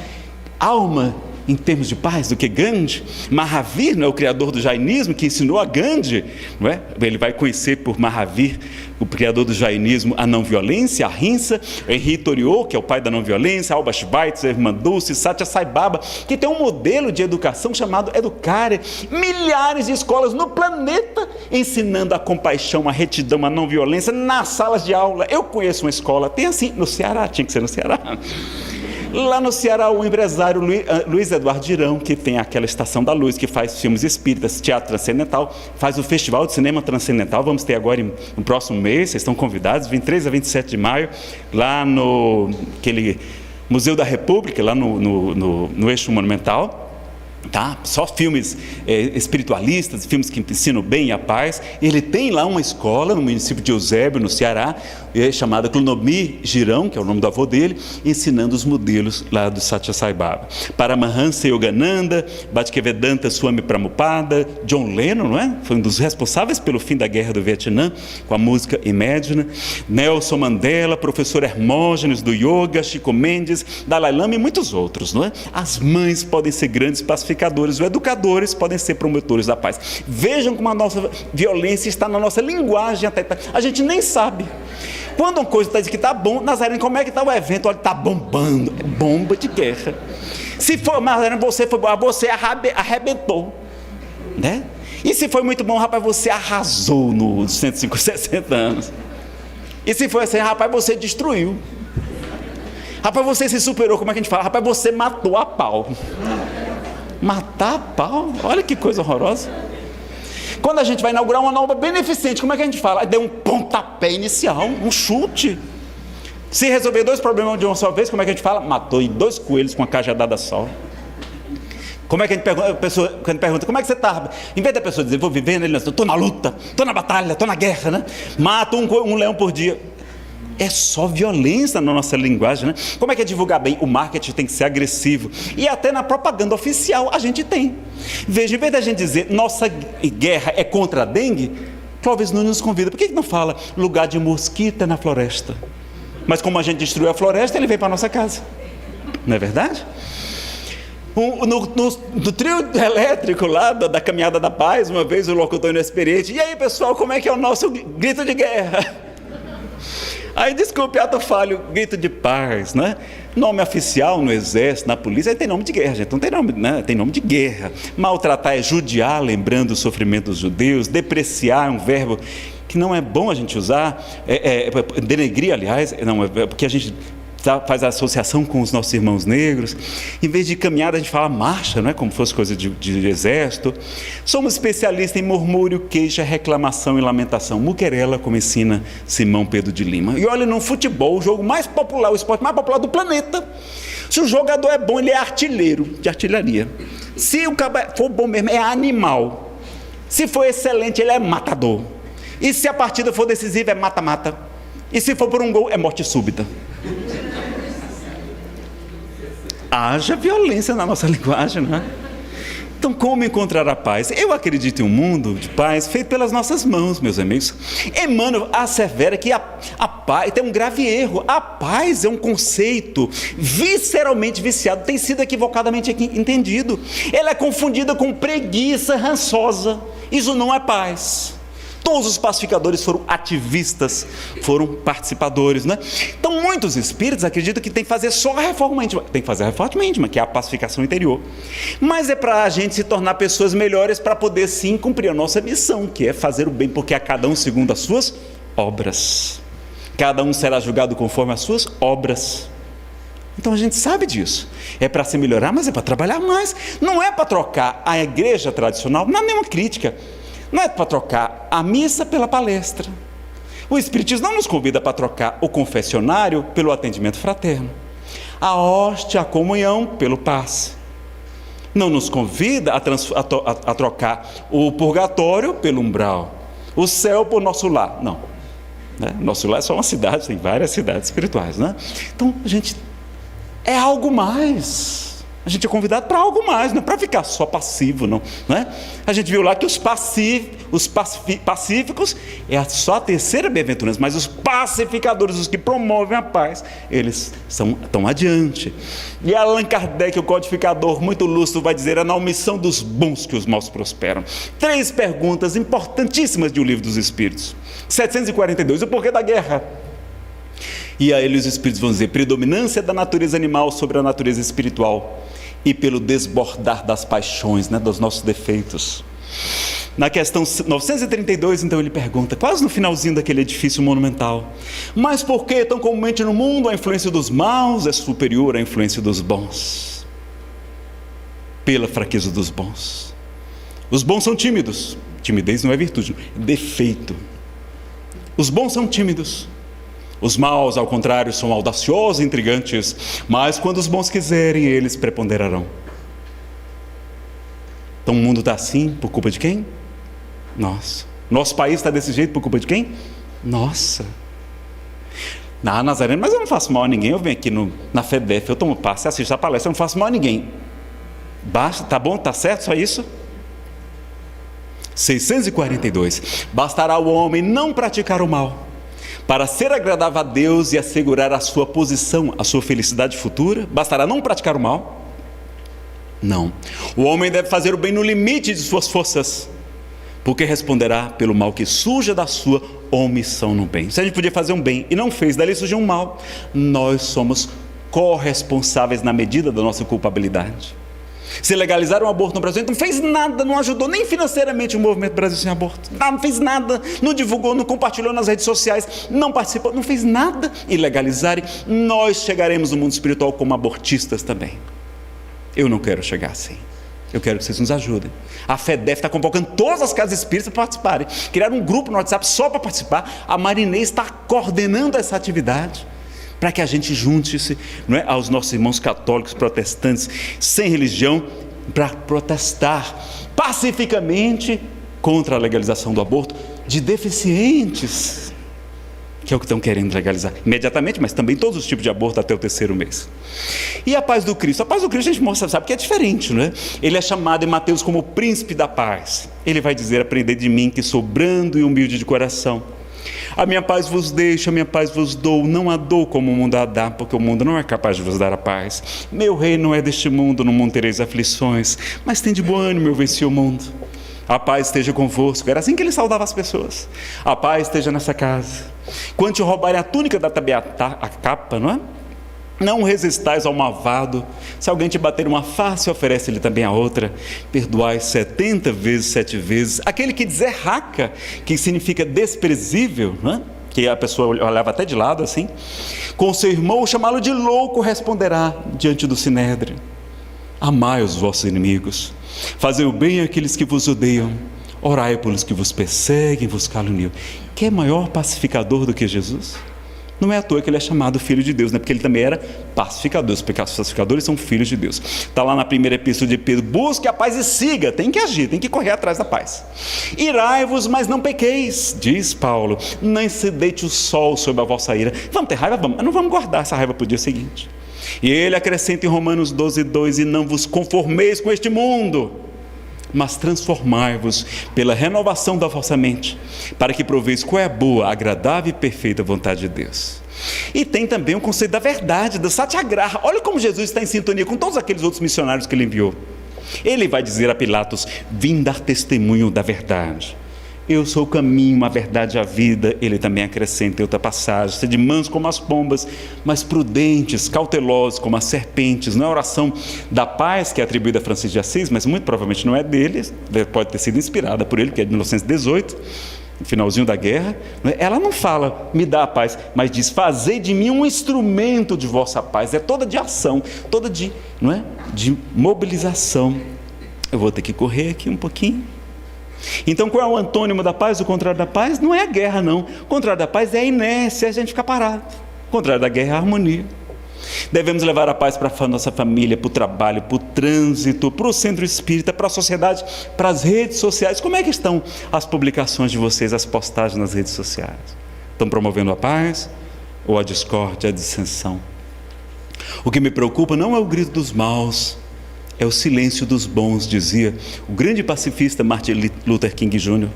alma em termos de paz do que Gandhi? Mahavir, não é o criador do jainismo, que ensinou a Gandhi, não é? Ele vai conhecer por Mahavir, o criador do jainismo, a não violência, a Ahimsa. Henri Toriot, que é o pai da não violência, Alba Schweitzer, Irmã Dulce, Satya Sai Baba, que tem um modelo de educação chamado Educare. Milhares de escolas no planeta ensinando a compaixão, a retidão, a não violência nas salas de aula. Eu conheço uma escola, tem assim, no Ceará, tinha que ser no Ceará. Lá no Ceará, o empresário Luiz Eduardo Girão, que tem aquela Estação da Luz, que faz filmes espíritas, teatro transcendental, faz o Festival de Cinema Transcendental. Vamos ter agora no próximo mês, vocês estão convidados, 23 a 27 de maio, lá no aquele Museu da República, lá no Eixo Monumental. Tá? Só filmes espiritualistas, filmes que ensinam bem a paz. Ele tem lá uma escola no município de Eusébio, no Ceará, chamada Clunomi Girão, que é o nome do avô dele, ensinando os modelos lá do Satya Sai Baba. Paramahansa Yogananda, Bhaktivedanta Swami Prabhupada, John Lennon, não é? Foi um dos responsáveis pelo fim da guerra do Vietnã, com a música Imagine. Nelson Mandela, professor Hermógenes do Yoga, Chico Mendes, Dalai Lama e muitos outros, não é? As mães podem ser grandes pacificadores, os educadores podem ser promotores da paz. Vejam como a nossa violência está na nossa linguagem, a gente nem sabe. Quando uma coisa está dizendo que está bom, Nazareno, como é que está o evento? Olha, está bombando, é bomba de guerra. Se for, Nazareno, você foi bom, você arrebentou, né? E se foi muito bom, rapaz, você arrasou nos 150, 60 anos. E se foi assim, rapaz, você destruiu. Rapaz, você se superou, como é que a gente fala? Rapaz, você matou a pau. Matar a pau? Olha que coisa horrorosa. Quando a gente vai inaugurar uma nova beneficente, como é que a gente fala? Deu um pontapé inicial, um chute. Se resolver dois problemas de uma só vez, como é que a gente fala? Matou 2 coelhos com uma cajadada só. Como é que a gente pergunta, como é que você está? Em vez da pessoa dizer, vou vivendo, ele diz, estou na luta, estou na batalha, estou na guerra, né? Mato um leão por dia. É só violência na nossa linguagem, né? Como é que é divulgar bem? O marketing tem que ser agressivo. E até na propaganda oficial a gente tem. Veja, em vez da gente dizer, nossa guerra é contra a dengue, Clóvis Nunes nos convida. Por que não fala lugar de mosquito é na floresta? Mas como a gente destruiu a floresta, ele veio para a nossa casa. Não é verdade? No trio elétrico lá da Caminhada da Paz, uma vez o locutor inexperiente: e aí pessoal, como é que é o nosso grito de guerra? Aí, desculpe, ato falho, grito de paz, né? Nome oficial no exército, na polícia, aí tem nome de guerra, gente, não tem nome, né? Tem nome de guerra. Maltratar é judiar, lembrando o sofrimento dos judeus. Depreciar é um verbo que não é bom a gente usar, denegrir, aliás, não, porque a gente faz a associação com os nossos irmãos negros. Em vez de caminhada, a gente fala marcha, não é? Como fosse coisa de exército. Somos especialistas em murmúrio, queixa, reclamação e lamentação. Muquerela, como ensina Simão Pedro de Lima. E olha, no futebol, o jogo mais popular, o esporte mais popular do planeta, se o jogador é bom, ele é artilheiro de artilharia. Se o cara for bom mesmo, é animal. Se for excelente, ele é matador. E se a partida for decisiva, é mata-mata. E se for por um gol, é morte súbita. Haja violência na nossa linguagem, não é? Então, como encontrar a paz? Eu acredito em um mundo de paz feito pelas nossas mãos, meus amigos. Emmanuel assevera que a paz tem um grave erro. A paz é um conceito visceralmente viciado, tem sido equivocadamente entendido. Ela é confundida com preguiça rançosa. Isso não é paz. Todos os pacificadores foram ativistas, foram participadores, né? Então, muitos espíritos acreditam que tem que fazer só a reforma íntima. Tem que fazer a reforma íntima, que é a pacificação interior. Mas é para a gente se tornar pessoas melhores, para poder sim cumprir a nossa missão, que é fazer o bem, porque a cada um segundo as suas obras. Cada um será julgado conforme as suas obras. Então a gente sabe disso. É para se melhorar, mas é para trabalhar mais. Não é para trocar a igreja tradicional, não é nenhuma crítica. Não é para trocar a missa pela palestra. O Espiritismo não nos convida para trocar o confessionário pelo atendimento fraterno, a hóstia, a comunhão pelo passe. Não nos convida a trocar o purgatório pelo umbral, o céu por nosso lar. Não, né? Nosso lar é só uma cidade, tem várias cidades espirituais, né? Então a gente é algo mais. A gente é convidado para algo mais, não é para ficar só passivo, não, né? A gente viu lá que os pacíficos é só a terceira bem-aventurança, mas os pacificadores, os que promovem a paz, eles estão adiante. E Allan Kardec, o codificador muito lúcido, vai dizer: é na omissão dos bons que os maus prosperam. 3 perguntas importantíssimas de O Livro dos Espíritos. 742, o porquê da guerra? E a ele os espíritos vão dizer: predominância da natureza animal sobre a natureza espiritual, e pelo desbordar das paixões, né, dos nossos defeitos. Na questão 932, então, ele pergunta, quase no finalzinho daquele edifício monumental: mas por que tão comumente no mundo a influência dos maus é superior à influência dos bons? Pela fraqueza dos bons. Os bons são tímidos. Timidez não é virtude, é defeito. Os bons são tímidos. Os maus, ao contrário, são audaciosos e intrigantes, mas quando os bons quiserem, eles preponderarão. Então o mundo está assim por culpa de quem? Nossa. Nosso país está desse jeito por culpa de quem? Nossa. Nazareno, mas eu não faço mal a ninguém. Eu venho aqui na FEDEF, eu tomo passe, assisto a palestra, eu não faço mal a ninguém. Basta, tá bom, tá certo, só isso? 642. Bastará ao homem não praticar o mal, para ser agradável a Deus e assegurar a sua posição, a sua felicidade futura. Bastará não praticar o mal? Não. O homem deve fazer o bem no limite de suas forças, porque responderá pelo mal que surja da sua omissão no bem. Se a gente podia fazer um bem e não fez, dali surgiu um mal, nós somos corresponsáveis na medida da nossa culpabilidade. Se legalizaram o aborto no Brasil, então não fez nada, não ajudou nem financeiramente o movimento Brasil Sem Aborto. Não fez nada, não divulgou, não compartilhou nas redes sociais, não participou, não fez nada em legalizarem. Nós chegaremos no mundo espiritual como abortistas também. Eu não quero chegar assim. Eu quero que vocês nos ajudem. A FEDEF está convocando todas as casas espíritas para participarem. Criaram um grupo no WhatsApp só para participar. A Marinês está coordenando essa atividade, para que a gente junte-se, não é, aos nossos irmãos católicos, protestantes, sem religião, para protestar pacificamente contra a legalização do aborto de deficientes, que é o que estão querendo legalizar imediatamente, mas também todos os tipos de aborto até o 3º mês. E a paz do Cristo? A paz do Cristo a gente mostra, sabe que é diferente, não é? Ele é chamado em Mateus como o príncipe da paz. Ele vai dizer: aprendei de mim que sou brando e humilde de coração. A minha paz vos deixo, a minha paz vos dou, não a dou como o mundo a dá, porque o mundo não é capaz de vos dar a paz. Meu reino não é deste mundo, no mundo tereis aflições, mas tende bom ânimo, eu venci o mundo. A paz esteja convosco. Era assim que ele saudava as pessoas. A paz esteja nessa casa. Quando te roubarem a túnica da tabiata, a capa, não é? Não resistais ao malvado. Se alguém te bater uma face, oferece-lhe também a outra. Perdoai 70 vezes, 7 vezes. Aquele que dizer raca, que significa desprezível, não é? Que a pessoa olhava até de lado assim, com seu irmão, chamá-lo de louco, responderá diante do sinédrio. Amai os vossos inimigos, fazei o bem àqueles que vos odeiam, orai pelos que vos perseguem, vos caluniam. Quem é maior pacificador do que Jesus? Não é à toa que ele é chamado Filho de Deus, né? Porque ele também era pacificador. Os pacificadores são filhos de Deus. Está lá na primeira epístola de Pedro: busque a paz e siga. Tem que agir, tem que correr atrás da paz. Irai-vos, mas não pequeis, diz Paulo. Nem se deite o sol sobre a vossa ira. Vamos ter raiva? Vamos, mas não vamos guardar essa raiva para o dia seguinte. E ele acrescenta em Romanos 12:2: e não vos conformeis com este mundo, mas transformai-vos pela renovação da vossa mente, para que proveis qual é a boa, agradável e perfeita vontade de Deus. E tem também o conceito da verdade, do satyagraha. Olha como Jesus está em sintonia com todos aqueles outros missionários que ele enviou. Ele vai dizer a Pilatos: vim dar testemunho da verdade. Eu sou o caminho, a verdade e a vida. Ele também acrescenta em outra passagem: sede mansos como as pombas, mas prudentes, cautelosos como as serpentes. Não é a oração da paz que é atribuída a Francisco de Assis, mas muito provavelmente não é dele, pode ter sido inspirada por ele, que é de 1918, no finalzinho da guerra. Ela não fala, me dá a paz, mas diz: fazei de mim um instrumento de vossa paz. É toda de ação, toda de, não é? De mobilização. Eu vou ter que correr aqui um pouquinho. Então, qual é o antônimo da paz? O contrário da paz não é a guerra, não. O contrário da paz é a inércia, é a gente ficar parado. O contrário da guerra é a harmonia. Devemos levar a paz para a nossa família, para o trabalho, para o trânsito, para o centro espírita, para a sociedade, para as redes sociais. Como é que estão as publicações de vocês, as postagens nas redes sociais? Estão promovendo a paz ou a discórdia, a dissensão? O que me preocupa não é o grito dos maus, é o silêncio dos bons, dizia o grande pacifista Martin Luther King Jr.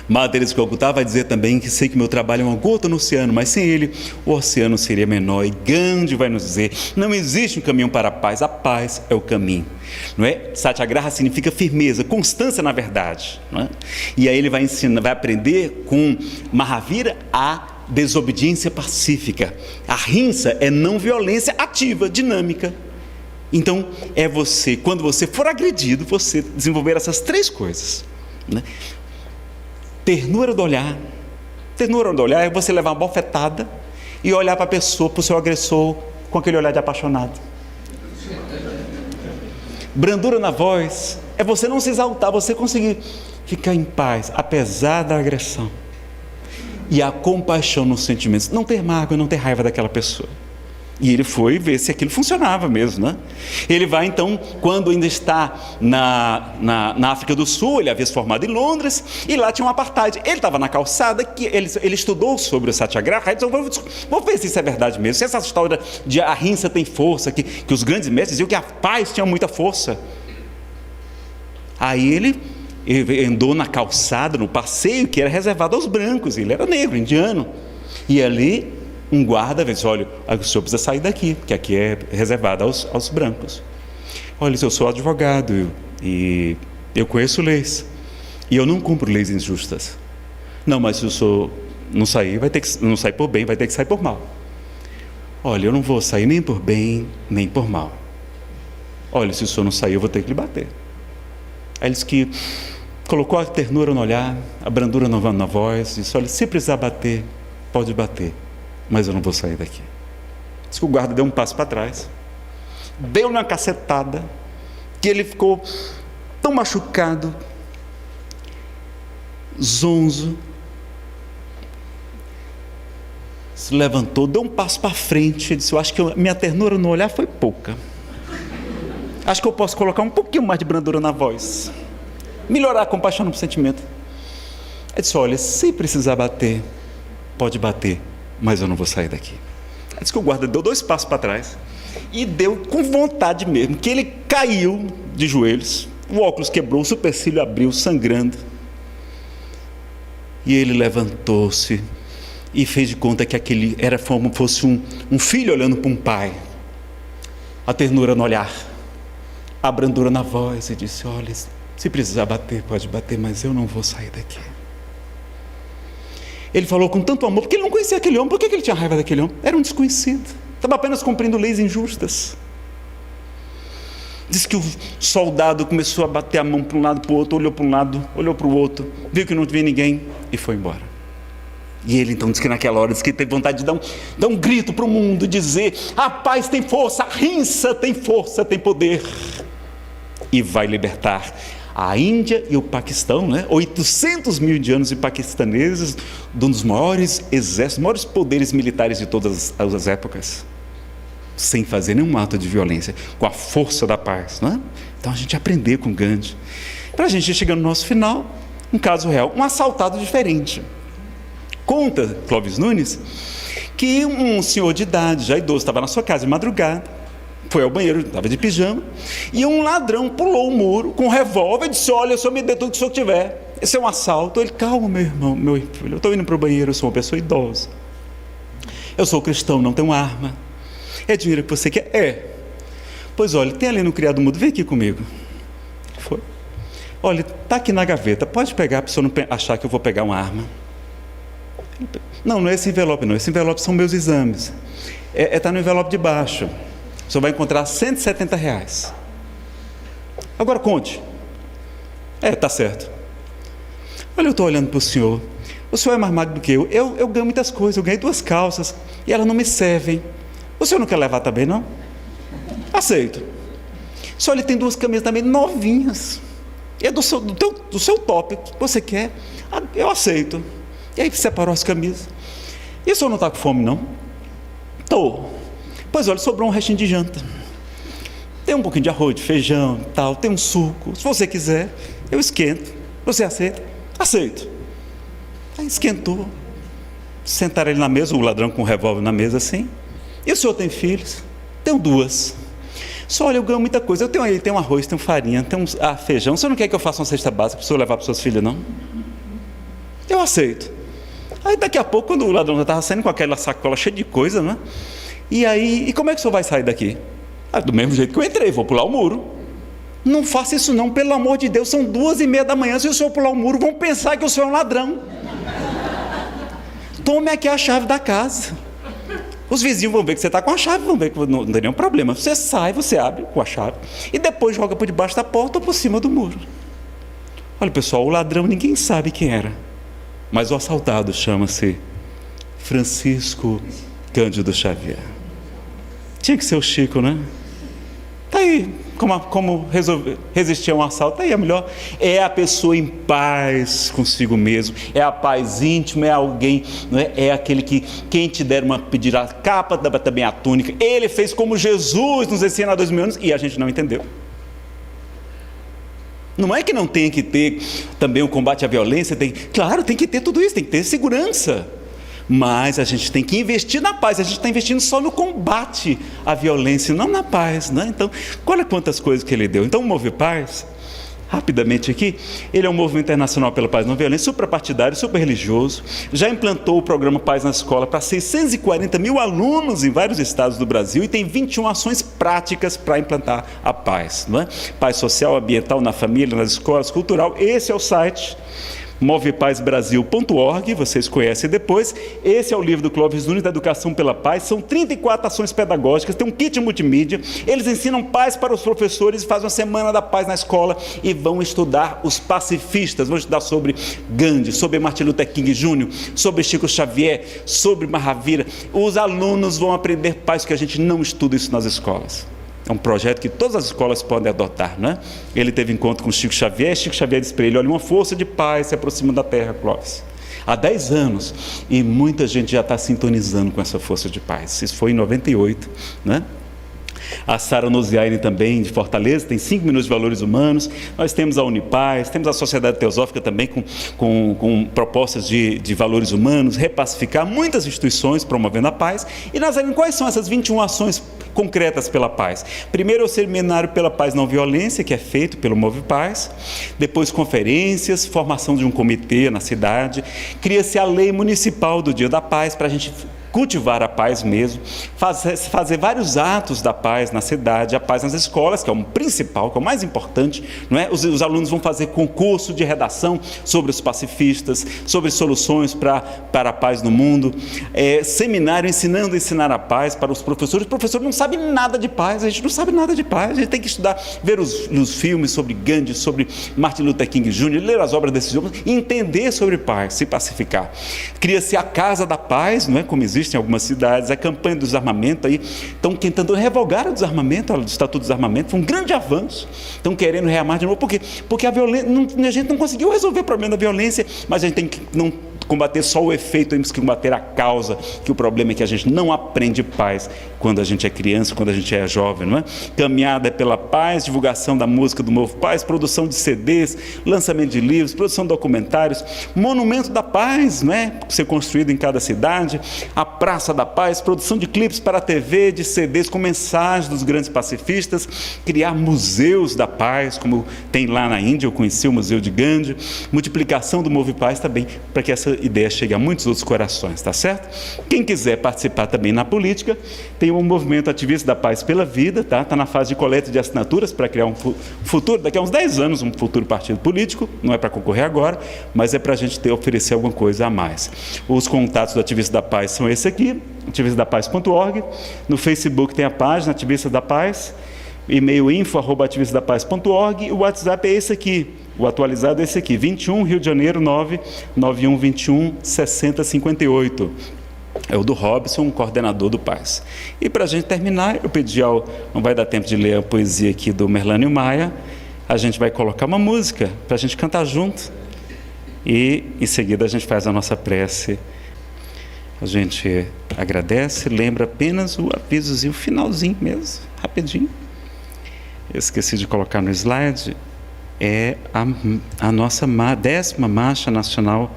Madre Teresa de Calcutá vai dizer também que sei que meu trabalho é uma gota no oceano, mas sem ele o oceano seria menor. E Gandhi vai nos dizer: não existe um caminho para a paz é o caminho. Não é? Satyagraha significa firmeza, constância na verdade. Não é? E aí ele vai ensinar, vai aprender com Mahavira a desobediência pacífica. A rinsa é não violência ativa, dinâmica. Então, é você, quando você for agredido, você desenvolver essas 3 coisas, né? Ternura do olhar. Ternura do olhar é você levar uma bofetada e olhar para a pessoa, para o seu agressor, com aquele olhar de apaixonado. Brandura na voz é você não se exaltar, você conseguir ficar em paz, apesar da agressão. E a compaixão nos sentimentos, não ter mágoa, não ter raiva daquela pessoa. E ele foi ver se aquilo funcionava mesmo, né? Ele vai então, quando ainda está na África do Sul, ele havia se formado em Londres, e lá tinha um apartheid. Ele estava na calçada, que ele estudou sobre o Satyagraha, e disse: vou ver se isso é verdade mesmo, se essa história de ahimsa tem força, que os grandes mestres diziam que a paz tinha muita força. Aí ele andou na calçada, no passeio que era reservado aos brancos, ele era negro, indiano, e ali um guarda disse: olha, o senhor precisa sair daqui, porque aqui é reservado aos brancos. Olha, eu sou advogado e eu conheço leis, e eu não cumpro leis injustas. Não, mas se o senhor não sair, não sair por bem, vai ter que sair por mal. Olha, eu não vou sair nem por bem, nem por mal. Olha, se o senhor não sair, eu vou ter que lhe bater. Aí ele disse que colocou a ternura no olhar, a brandura na voz, disse: olha, se precisar bater, pode bater, mas eu não vou sair daqui. Diz que o guarda deu um passo para trás, deu-lhe uma cacetada, que ele ficou tão machucado, zonzo, se levantou, deu um passo para frente e disse: eu acho que minha ternura no olhar foi pouca, acho que eu posso colocar um pouquinho mais de brandura na voz, melhorar a compaixão no sentimento. Ele disse: olha, se precisar bater, pode bater, mas eu não vou sair daqui. Ele disse que o guarda deu 2 passos para trás e deu com vontade mesmo, que ele caiu de joelhos, o óculos quebrou, o supercílio abriu, sangrando. E ele levantou-se e fez de conta que aquele era como fosse um filho olhando para um pai. A ternura no olhar, a brandura na voz, e disse: olha, se precisar bater, pode bater, mas eu não vou sair daqui. Ele falou com tanto amor, porque ele não conhecia aquele homem. Por que ele tinha raiva daquele homem? Era um desconhecido, estava apenas cumprindo leis injustas. Diz que o soldado começou a bater a mão para um lado, para o outro, olhou para um lado, olhou para o outro, viu que não havia ninguém e foi embora. E ele então diz que naquela hora diz que teve vontade de dar um grito para o mundo, dizer: a paz tem força, a rinça tem força, tem poder, e vai libertar a Índia e o Paquistão, né? 800 mil indianos e paquistaneses, de um dos maiores exércitos, maiores poderes militares de todas as épocas, sem fazer nenhum ato de violência, com a força da paz, né? Então a gente aprender com Gandhi. Para a gente chegar no nosso final, um caso real, um assaltado diferente. Conta Clóvis Nunes que um senhor de idade, já idoso, estava na sua casa de madrugada, foi ao banheiro, estava de pijama, e um ladrão pulou o muro com um revólver e disse: olha, o senhor me dê tudo que o senhor tiver, esse é um assalto. Ele: calma, meu irmão, meu filho, eu estou indo para o banheiro, eu sou uma pessoa idosa, eu sou cristão, não tenho arma. É dinheiro que você quer? É. Pois olha, tem ali no criado mudo, vem aqui comigo. Foi. Olha, está aqui na gaveta, pode pegar para o senhor não achar que eu vou pegar uma arma. Não é esse envelope não, esse envelope são meus exames. Está no envelope de baixo. O senhor vai encontrar R$170. Agora conte. Está certo. Olha, eu estou olhando para o senhor é mais magro do que eu. Eu ganho muitas coisas, eu ganhei 2 calças e elas não me servem. O senhor não quer levar também, não? Aceito. Só ele tem 2 camisas também novinhas. É do seu top. Você quer? Eu aceito. E aí separou as camisas. E o senhor não está com fome, não? Estou. Pois olha, sobrou um restinho de janta. Tem um pouquinho de arroz, de feijão, tal. Tem um suco. Se você quiser, eu esquento. Você aceita? Aceito. Aí esquentou. Sentaram ele na mesa, o ladrão com o revólver na mesa assim. E o senhor tem filhos? Tenho 2. Só olha, eu ganho muita coisa. Eu tenho arroz, tenho farinha, tenho feijão. O senhor não quer que eu faça uma cesta básica para o senhor levar para os seus filhos, não? Eu aceito. Aí daqui a pouco, quando o ladrão já estava saindo com aquela sacola cheia de coisa, né? E como é que o senhor vai sair daqui? Do mesmo jeito que eu entrei, vou pular o muro. Não faça isso não, pelo amor de Deus, são 2h30 da manhã, se o senhor pular o muro, vão pensar que o senhor é um ladrão. Tome aqui a chave da casa. Os vizinhos vão ver que você está com a chave, vão ver que não tem nenhum problema. Você sai, você abre com a chave e depois joga por debaixo da porta ou por cima do muro. Olha, pessoal, o ladrão ninguém sabe quem era, mas o assaltado chama-se Francisco Cândido Xavier. Tinha que ser o Chico, né? Está aí, como resistir a um assalto. Está aí a melhor. É a pessoa em paz consigo mesmo, é a paz íntima, é alguém, não é? É aquele que, quem te der pedir a capa, dá também a túnica. Ele fez como Jesus nos ensina há 2000 anos e a gente não entendeu. Não é que não tenha que ter também o combate à violência, claro, tem que ter tudo isso, tem que ter segurança. Mas a gente tem que investir na paz. A gente está investindo só no combate à violência, não na paz, né? Então, olha quantas coisas que ele deu. Então, o Move Paz, rapidamente aqui, ele é um movimento internacional pela paz não violência, suprapartidário, super religioso, já implantou o programa Paz na Escola para 640 mil alunos em vários estados do Brasil e tem 21 ações práticas para implantar a paz, não é? Paz social, ambiental, na família, nas escolas, cultural. Esse é o site movepazbrasil.org, vocês conhecem depois. Esse é o livro do Clóvis Nunes, da Educação pela Paz. São 34 ações pedagógicas, tem um kit multimídia. Eles ensinam paz para os professores, fazem uma semana da paz na escola e vão estudar os pacifistas, vão estudar sobre Gandhi, sobre Martin Luther King Jr., sobre Chico Xavier, sobre Mahavira. Os alunos vão aprender paz, porque a gente não estuda isso nas escolas. É um projeto que todas as escolas podem adotar, né? Ele teve encontro com Chico Xavier disse para ele: olha, uma força de paz se aproxima da terra, Clóvis. Há 10 anos, e muita gente já está sintonizando com essa força de paz. Isso foi em 98, né? A Sara Nosiaine também, de Fortaleza, tem 5 minutos de valores humanos. Nós temos a Unipaz, temos a Sociedade Teosófica também com propostas de valores humanos, repacificar, muitas instituições promovendo a paz. E, Nazareno, quais são essas 21 ações concretas pela paz? Primeiro, é o Seminário pela Paz e Não Violência, que é feito pelo Move Paz. Depois, conferências, formação de um comitê na cidade. Cria-se a Lei Municipal do Dia da Paz, para a gente cultivar a paz mesmo, fazer vários atos da paz na cidade, a paz nas escolas, que é o principal, que é o mais importante, não é? Os alunos vão fazer concurso de redação sobre os pacifistas, sobre soluções para a paz no mundo, seminário ensinando a ensinar a paz para os professores. O professor não sabe nada de paz, a gente não sabe nada de paz, a gente tem que estudar, ver os filmes sobre Gandhi, sobre Martin Luther King Jr., ler as obras desses homens e entender sobre paz, se pacificar. Cria-se a Casa da Paz, não é? Como existe em algumas cidades, a campanha do desarmamento aí, estão tentando revogar o desarmamento, o Estatuto do Desarmamento, foi um grande avanço, estão querendo rearmar de novo, porque a violência, a gente não conseguiu resolver o problema da violência, mas a gente tem que não combater só o efeito, temos que combater a causa, que o problema é que a gente não aprende paz quando a gente é criança, quando a gente é jovem, não é? Caminhada pela paz, divulgação da música do Novo Paz, produção de CDs, lançamento de livros, produção de documentários, monumento da paz, não é? Ser construído em cada cidade, a Praça da Paz, produção de clipes para a TV, de CDs com mensagens dos grandes pacifistas, criar museus da paz, como tem lá na Índia, eu conheci o Museu de Gandhi, multiplicação do Move Paz também, para que essa ideia chegue a muitos outros corações, tá certo? Quem quiser participar também na política, tem um movimento ativista da paz pela vida, tá? Está na fase de coleta de assinaturas para criar um futuro, daqui a uns 10 anos, um futuro partido político, não é para concorrer agora, mas é para a gente oferecer alguma coisa a mais. Os contatos do Ativista da Paz são esse aqui, ativistadapaz.org, no Facebook tem a página Ativista da Paz, e-mail info@ativistadapaz.org, e o WhatsApp é esse aqui, o atualizado é esse aqui, 21 Rio de Janeiro 99121 6058. É o do Robson, coordenador do Paz. E para a gente terminar, eu pedi não vai dar tempo de ler a poesia aqui do Merlânio Maia, a gente vai colocar uma música para a gente cantar junto e em seguida a gente faz a nossa prece. A gente agradece, lembra apenas o avisozinho, finalzinho mesmo, rapidinho. Eu esqueci de colocar no slide, é a nossa 10ª Marcha Nacional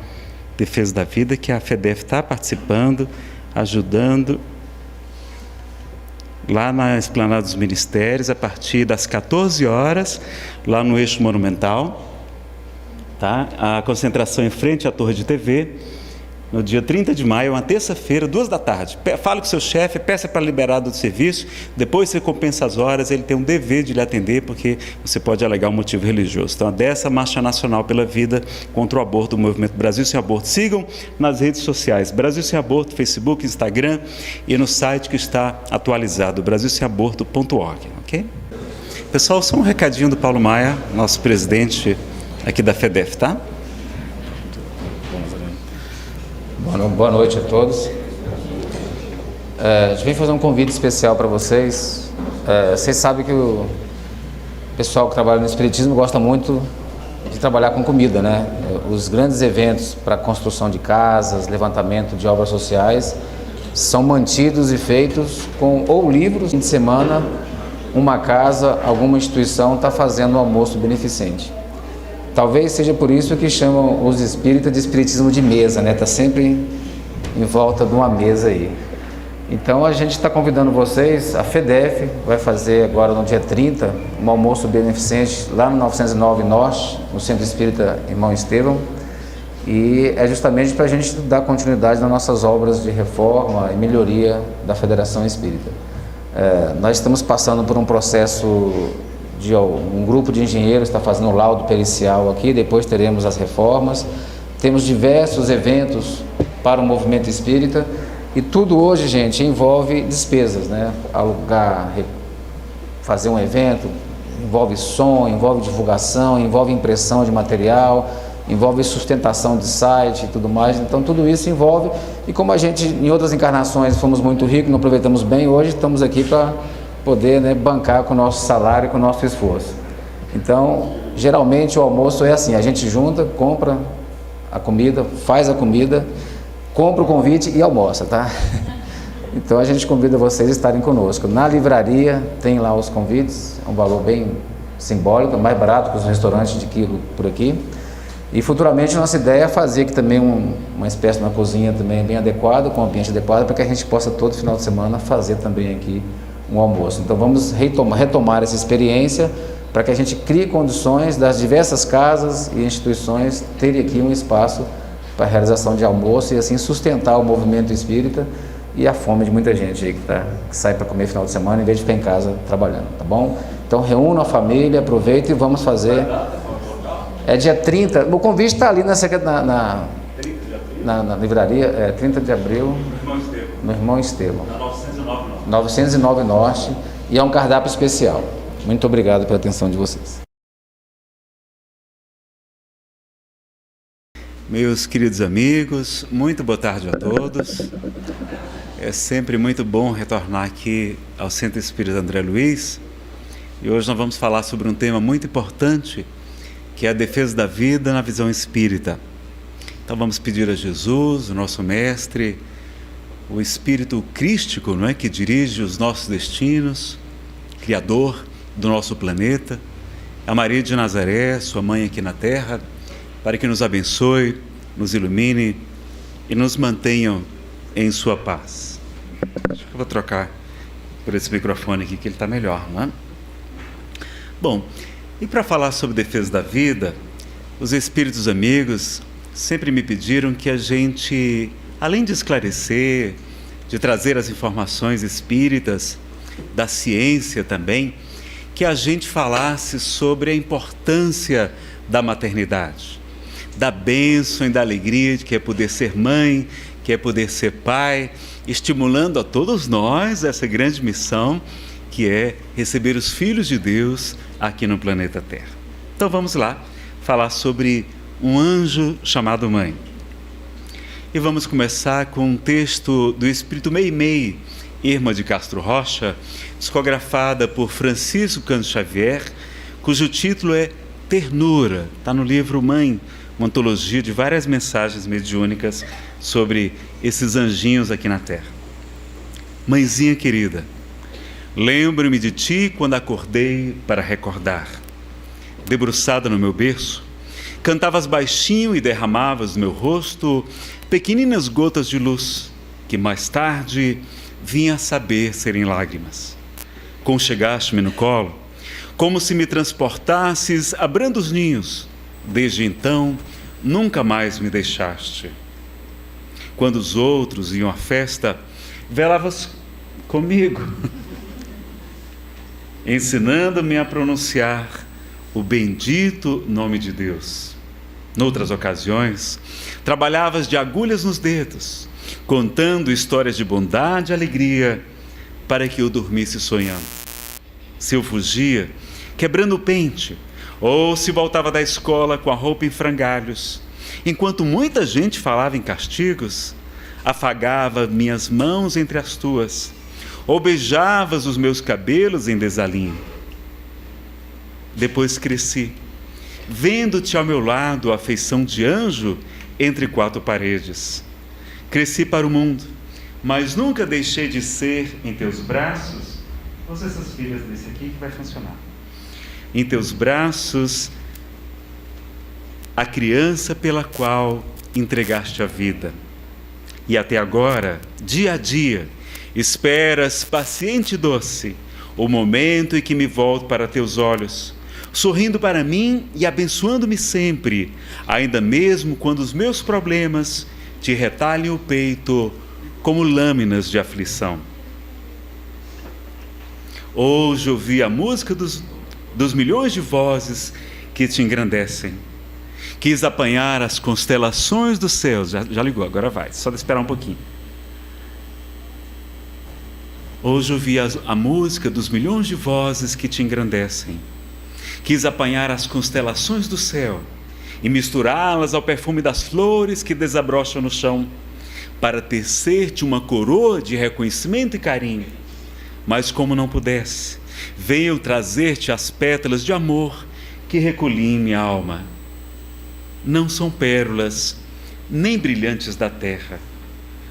Defesa da Vida, que a FEDEF está participando, ajudando, lá na Esplanada dos Ministérios, a partir das 14 horas, lá no Eixo Monumental, tá? A concentração em frente à Torre de TV, no dia 30 de maio, uma terça-feira, 2h. Fale com o seu chefe, peça para liberar do serviço, depois você compensa as horas, ele tem um dever de lhe atender, porque você pode alegar um motivo religioso. Então, dessa Marcha Nacional pela Vida contra o Aborto, do Movimento Brasil Sem Aborto. Sigam nas redes sociais, Brasil Sem Aborto, Facebook, Instagram, e no site que está atualizado, brasilsemaborto.org, ok? Pessoal, só um recadinho do Paulo Maia, nosso presidente aqui da FEDEF, tá? Boa noite a todos. A gente vem fazer um convite especial para vocês. Vocês sabem que o pessoal que trabalha no Espiritismo gosta muito de trabalhar com comida, né? Os grandes eventos para construção de casas, levantamento de obras sociais, são mantidos e feitos com ou livros. Fim de semana, uma casa, alguma instituição está fazendo um almoço beneficente. Talvez seja por isso que chamam os espíritas de espiritismo de mesa, né? Está sempre em volta de uma mesa aí. Então a gente está convidando vocês, a FEDEF vai fazer agora no dia 30 um almoço beneficente lá no 909 Norte, no Centro Espírita Irmão Estevão, e é justamente para a gente dar continuidade nas nossas obras de reforma e melhoria da Federação Espírita. Nós estamos passando por um processo um grupo de engenheiros está fazendo o laudo pericial aqui, depois teremos as reformas, temos diversos eventos para o movimento espírita, e tudo hoje, gente, envolve despesas, né? Alugar, fazer um evento, envolve som, envolve divulgação, envolve impressão de material, envolve sustentação de site e tudo mais. Então tudo isso envolve, e como a gente em outras encarnações fomos muito ricos, não aproveitamos bem, hoje estamos aqui para poder, né, bancar com o nosso salário e com o nosso esforço. Então, geralmente o almoço é assim, a gente junta, compra a comida, faz a comida, compra o convite e almoça, tá? Então a gente convida vocês a estarem conosco. Na livraria tem lá os convites, é um valor bem simbólico, mais barato que os restaurantes de quilo por aqui. E futuramente nossa ideia é fazer aqui também uma espécie de uma cozinha também bem adequada, com um ambiente adequado, para que a gente possa todo final de semana fazer também aqui um almoço. Então vamos retomar essa experiência para que a gente crie condições das diversas casas e instituições terem aqui um espaço para a realização de almoço e assim sustentar o movimento espírita e a fome de muita gente aí que sai para comer final de semana em vez de ficar em casa trabalhando, tá bom? Então reúna a família, aproveita e vamos fazer. É dia 30, o convite está ali na livraria, 30 de abril, no Irmão Estevão, na 909 Norte, e é um cardápio especial. Muito obrigado pela atenção de vocês. Meus queridos amigos, muito boa tarde a todos. É sempre muito bom retornar aqui ao Centro Espírita André Luiz, e hoje nós vamos falar sobre um tema muito importante, que é a defesa da vida na visão espírita. Então vamos pedir a Jesus, o nosso mestre, o Espírito crístico, não é, que dirige os nossos destinos, Criador do nosso planeta, a Maria de Nazaré, sua mãe aqui na Terra, para que nos abençoe, nos ilumine e nos mantenham em sua paz. Acho que eu vou trocar por esse microfone aqui, que ele está melhor, não é? Bom, e para falar sobre defesa da vida, os espíritos amigos sempre me pediram que a gente, além de esclarecer, de trazer as informações espíritas, da ciência também, que a gente falasse sobre a importância da maternidade, da bênção e da alegria de que é poder ser mãe, que é poder ser pai, estimulando a todos nós essa grande missão que é receber os filhos de Deus aqui no planeta Terra. Então vamos lá falar sobre um anjo chamado mãe. E vamos começar com um texto do Espírito Meimei, Irma de Castro Rocha, psicografada por Francisco Cândido Xavier, cujo título é Ternura. Está no livro Mãe, uma antologia de várias mensagens mediúnicas sobre esses anjinhos aqui na Terra. Mãezinha querida, lembro-me de ti quando acordei para recordar. Debruçada no meu berço, cantavas baixinho e derramavas no meu rosto pequeninas gotas de luz, que mais tarde vinha a saber serem lágrimas. Conchegaste-me no colo, como se me transportasses a brandos ninhos. Desde então, nunca mais me deixaste. Quando os outros iam à festa, velavas comigo, ensinando-me a pronunciar o bendito nome de Deus. Noutras ocasiões, trabalhavas de agulhas nos dedos, contando histórias de bondade e alegria, para que eu dormisse sonhando. Se eu fugia, quebrando o pente, ou se voltava da escola com a roupa em frangalhos, enquanto muita gente falava em castigos, afagava minhas mãos entre as tuas, ou beijavas os meus cabelos em desalinho. Depois cresci, vendo-te ao meu lado a feição de anjo entre quatro paredes. Cresci para o mundo, mas nunca deixei de ser em teus braços. Usa essas filhas desse aqui que vai funcionar. Em teus braços, a criança pela qual entregaste a vida. E até agora, dia a dia, esperas paciente e doce o momento em que me volto para teus olhos, sorrindo para mim e abençoando-me sempre, ainda mesmo quando os meus problemas te retalhem o peito como lâminas de aflição. Hoje ouvi a música dos milhões de vozes que te engrandecem. Quis apanhar as constelações dos céus. Já ligou, agora vai, só de esperar um pouquinho. Hoje ouvi a música dos milhões de vozes que te engrandecem. Quis apanhar as constelações do céu e misturá-las ao perfume das flores que desabrocham no chão, para tecer-te uma coroa de reconhecimento e carinho. Mas como não pudesse, venho trazer-te as pétalas de amor que recolhi em minha alma. Não são pérolas, nem brilhantes da terra.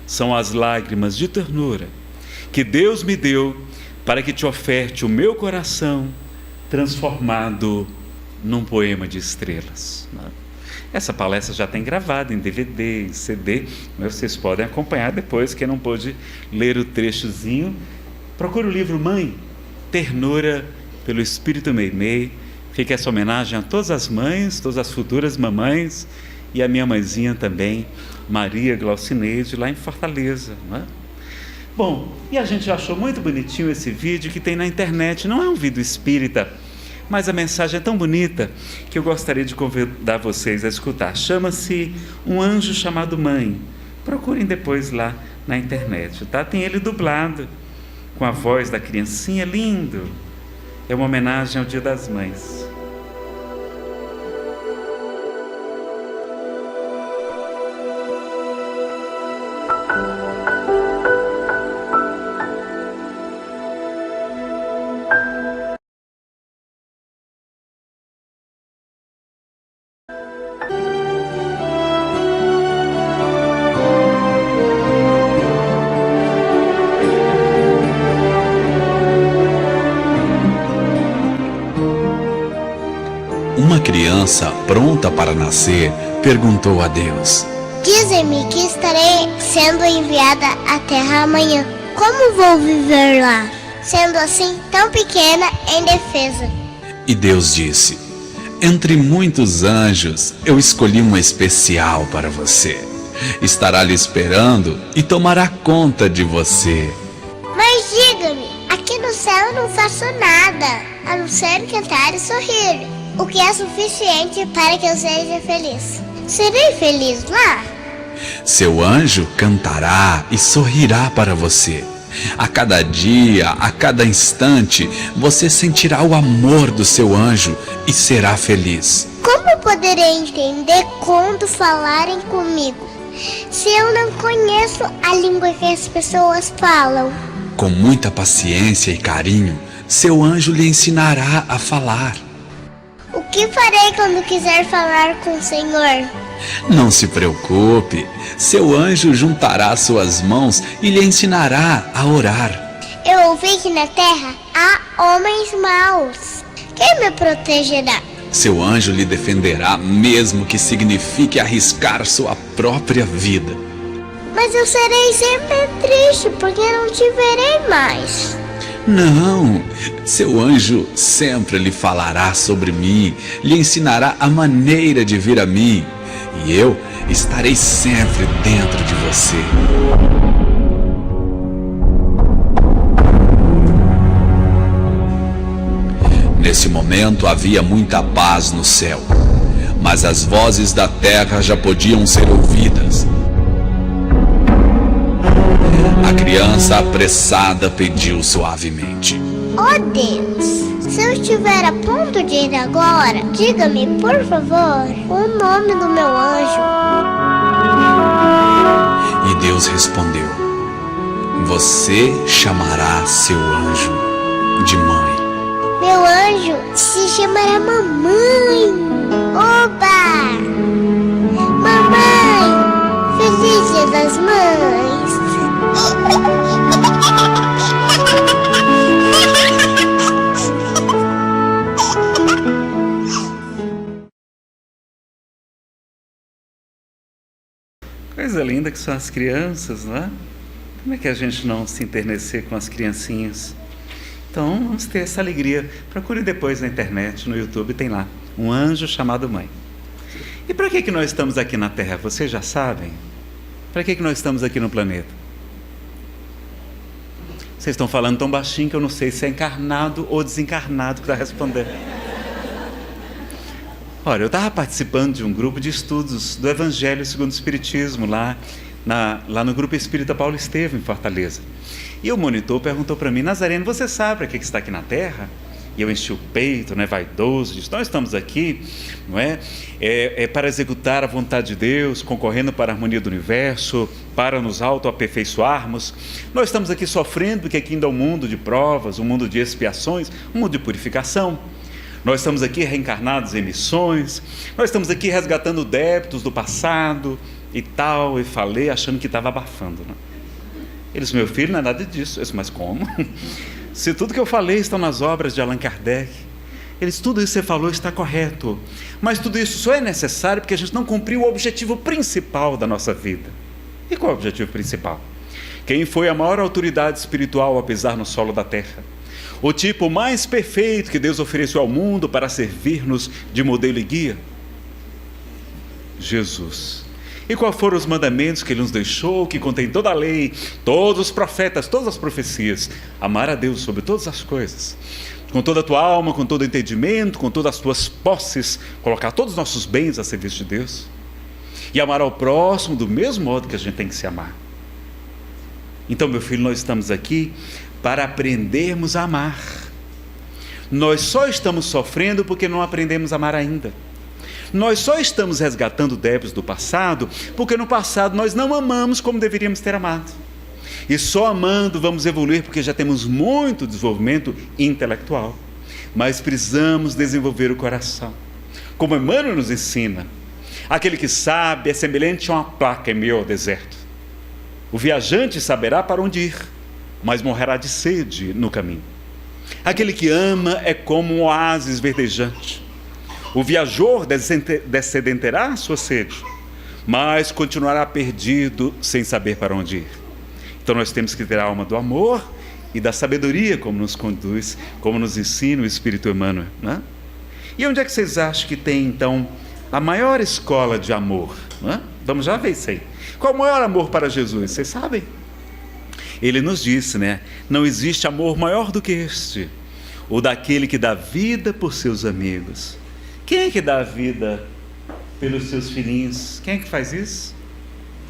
São as lágrimas de ternura que Deus me deu para que te oferte o meu coração transformado num poema de estrelas. Essa palestra já tem gravado em DVD, em CD, mas vocês podem acompanhar depois. Quem não pôde ler o trechozinho, procure o livro Mãe, Ternura pelo Espírito Meimei. Fica essa homenagem a todas as mães, todas as futuras mamães, e a minha mãezinha também, Maria Glaucineide, lá em Fortaleza, não é? Bom, e a gente achou muito bonitinho esse vídeo que tem na internet. Não é um vídeo espírita, mas a mensagem é tão bonita que eu gostaria de convidar vocês a escutar. Chama-se Um Anjo Chamado Mãe. Procurem depois lá na internet, tá? Tem ele dublado, com a voz da criancinha, lindo. É uma homenagem ao Dia das Mães. Uma criança pronta para nascer perguntou a Deus: Dizem-me que estarei sendo enviada à Terra amanhã. Como vou viver lá, sendo assim tão pequena e indefesa? E Deus disse: entre muitos anjos, eu escolhi uma especial para você. Estará lhe esperando e tomará conta de você. Mas diga-me, aqui no céu eu não faço nada, a não ser cantar e sorrir, o que é suficiente para que eu seja feliz. Serei feliz lá? Seu anjo cantará e sorrirá para você. A cada dia, a cada instante, você sentirá o amor do seu anjo e será feliz. Como poderei entender quando falarem comigo, se eu não conheço a língua que as pessoas falam? Com muita paciência e carinho, seu anjo lhe ensinará a falar. O que farei quando quiser falar com o Senhor? Não se preocupe, seu anjo juntará suas mãos e lhe ensinará a orar. Eu ouvi que na terra há homens maus. Quem me protegerá? Seu anjo lhe defenderá, mesmo que signifique arriscar sua própria vida. Mas eu serei sempre triste, porque não te verei mais. Não, seu anjo sempre lhe falará sobre mim, lhe ensinará a maneira de vir a mim, e eu estarei sempre dentro de você. Nesse momento havia muita paz no céu, mas as vozes da terra já podiam ser ouvidas. A criança apressada pediu suavemente: Oh Deus, se eu estiver a ponto de ir agora, diga-me, por favor, o nome do meu anjo. E Deus respondeu: você chamará seu anjo de mãe. Meu anjo se chamará mamãe. Oba! Mamãe, feliz Dia das Mães. Coisa linda que são as crianças, não é? Como é que a gente não se enternecer com as criancinhas? Então, vamos ter essa alegria. Procure depois na internet, no YouTube, tem lá, Um Anjo Chamado Mãe. E para que nós estamos aqui na Terra? Vocês já sabem? Para que nós estamos aqui no planeta? Vocês estão falando tão baixinho que eu não sei se é encarnado ou desencarnado que está respondendo. Olha, eu estava participando de um grupo de estudos do Evangelho segundo o Espiritismo, lá no Grupo Espírita Paulo Estevam, em Fortaleza. E o monitor perguntou para mim: Nazareno, você sabe para que está aqui na Terra? E eu enchi o peito, né, vaidoso, disse: nós estamos aqui, não é? Para executar a vontade de Deus, concorrendo para a harmonia do universo, para nos autoaperfeiçoarmos. Nós estamos aqui sofrendo, porque aqui ainda é um mundo de provas, um mundo de expiações, um mundo de purificação. Nós estamos aqui reencarnados em missões, nós estamos aqui resgatando débitos do passado e tal, e falei achando que estava abafando, né? Ele disse: meu filho, não é nada disso. Eu disse: mas como? Se tudo que eu falei está nas obras de Allan Kardec. Ele disse: tudo isso que você falou está correto, mas tudo isso só é necessário porque a gente não cumpriu o objetivo principal da nossa vida. E qual é o objetivo principal? Quem foi a maior autoridade espiritual a pisar no solo da terra? O tipo mais perfeito que Deus ofereceu ao mundo para servir-nos de modelo e guia? Jesus. E quais foram os mandamentos que Ele nos deixou, que contém toda a lei, todos os profetas, todas as profecias? Amar a Deus sobre todas as coisas, com toda a tua alma, com todo o entendimento, com todas as tuas posses, colocar todos os nossos bens a serviço de Deus, e amar ao próximo do mesmo modo que a gente tem que se amar. Então, meu filho, nós estamos aqui para aprendermos a amar. Nós só estamos sofrendo porque não aprendemos a amar ainda. Nós só estamos resgatando débitos do passado porque no passado nós não amamos como deveríamos ter amado. E só amando vamos evoluir porque já temos muito desenvolvimento intelectual. Mas precisamos desenvolver o coração. Como Emmanuel nos ensina, aquele que sabe é semelhante a uma placa em meio ao deserto. O viajante saberá para onde ir, mas morrerá de sede no caminho. Aquele que ama é como um oásis verdejante. O viajor descedenterá a sua sede, mas continuará perdido sem saber para onde ir. Então nós temos que ter a alma do amor e da sabedoria, como nos conduz, como nos ensina o Espírito Emmanuel, né? E onde é que vocês acham que tem, então, a maior escola de amor? Né? Vamos já ver isso aí. Qual o maior amor para Jesus? Vocês sabem? Ele nos disse, né? Não existe amor maior do que este, o daquele que dá vida por seus amigos. Quem é que dá a vida pelos seus filhinhos? Quem é que faz isso?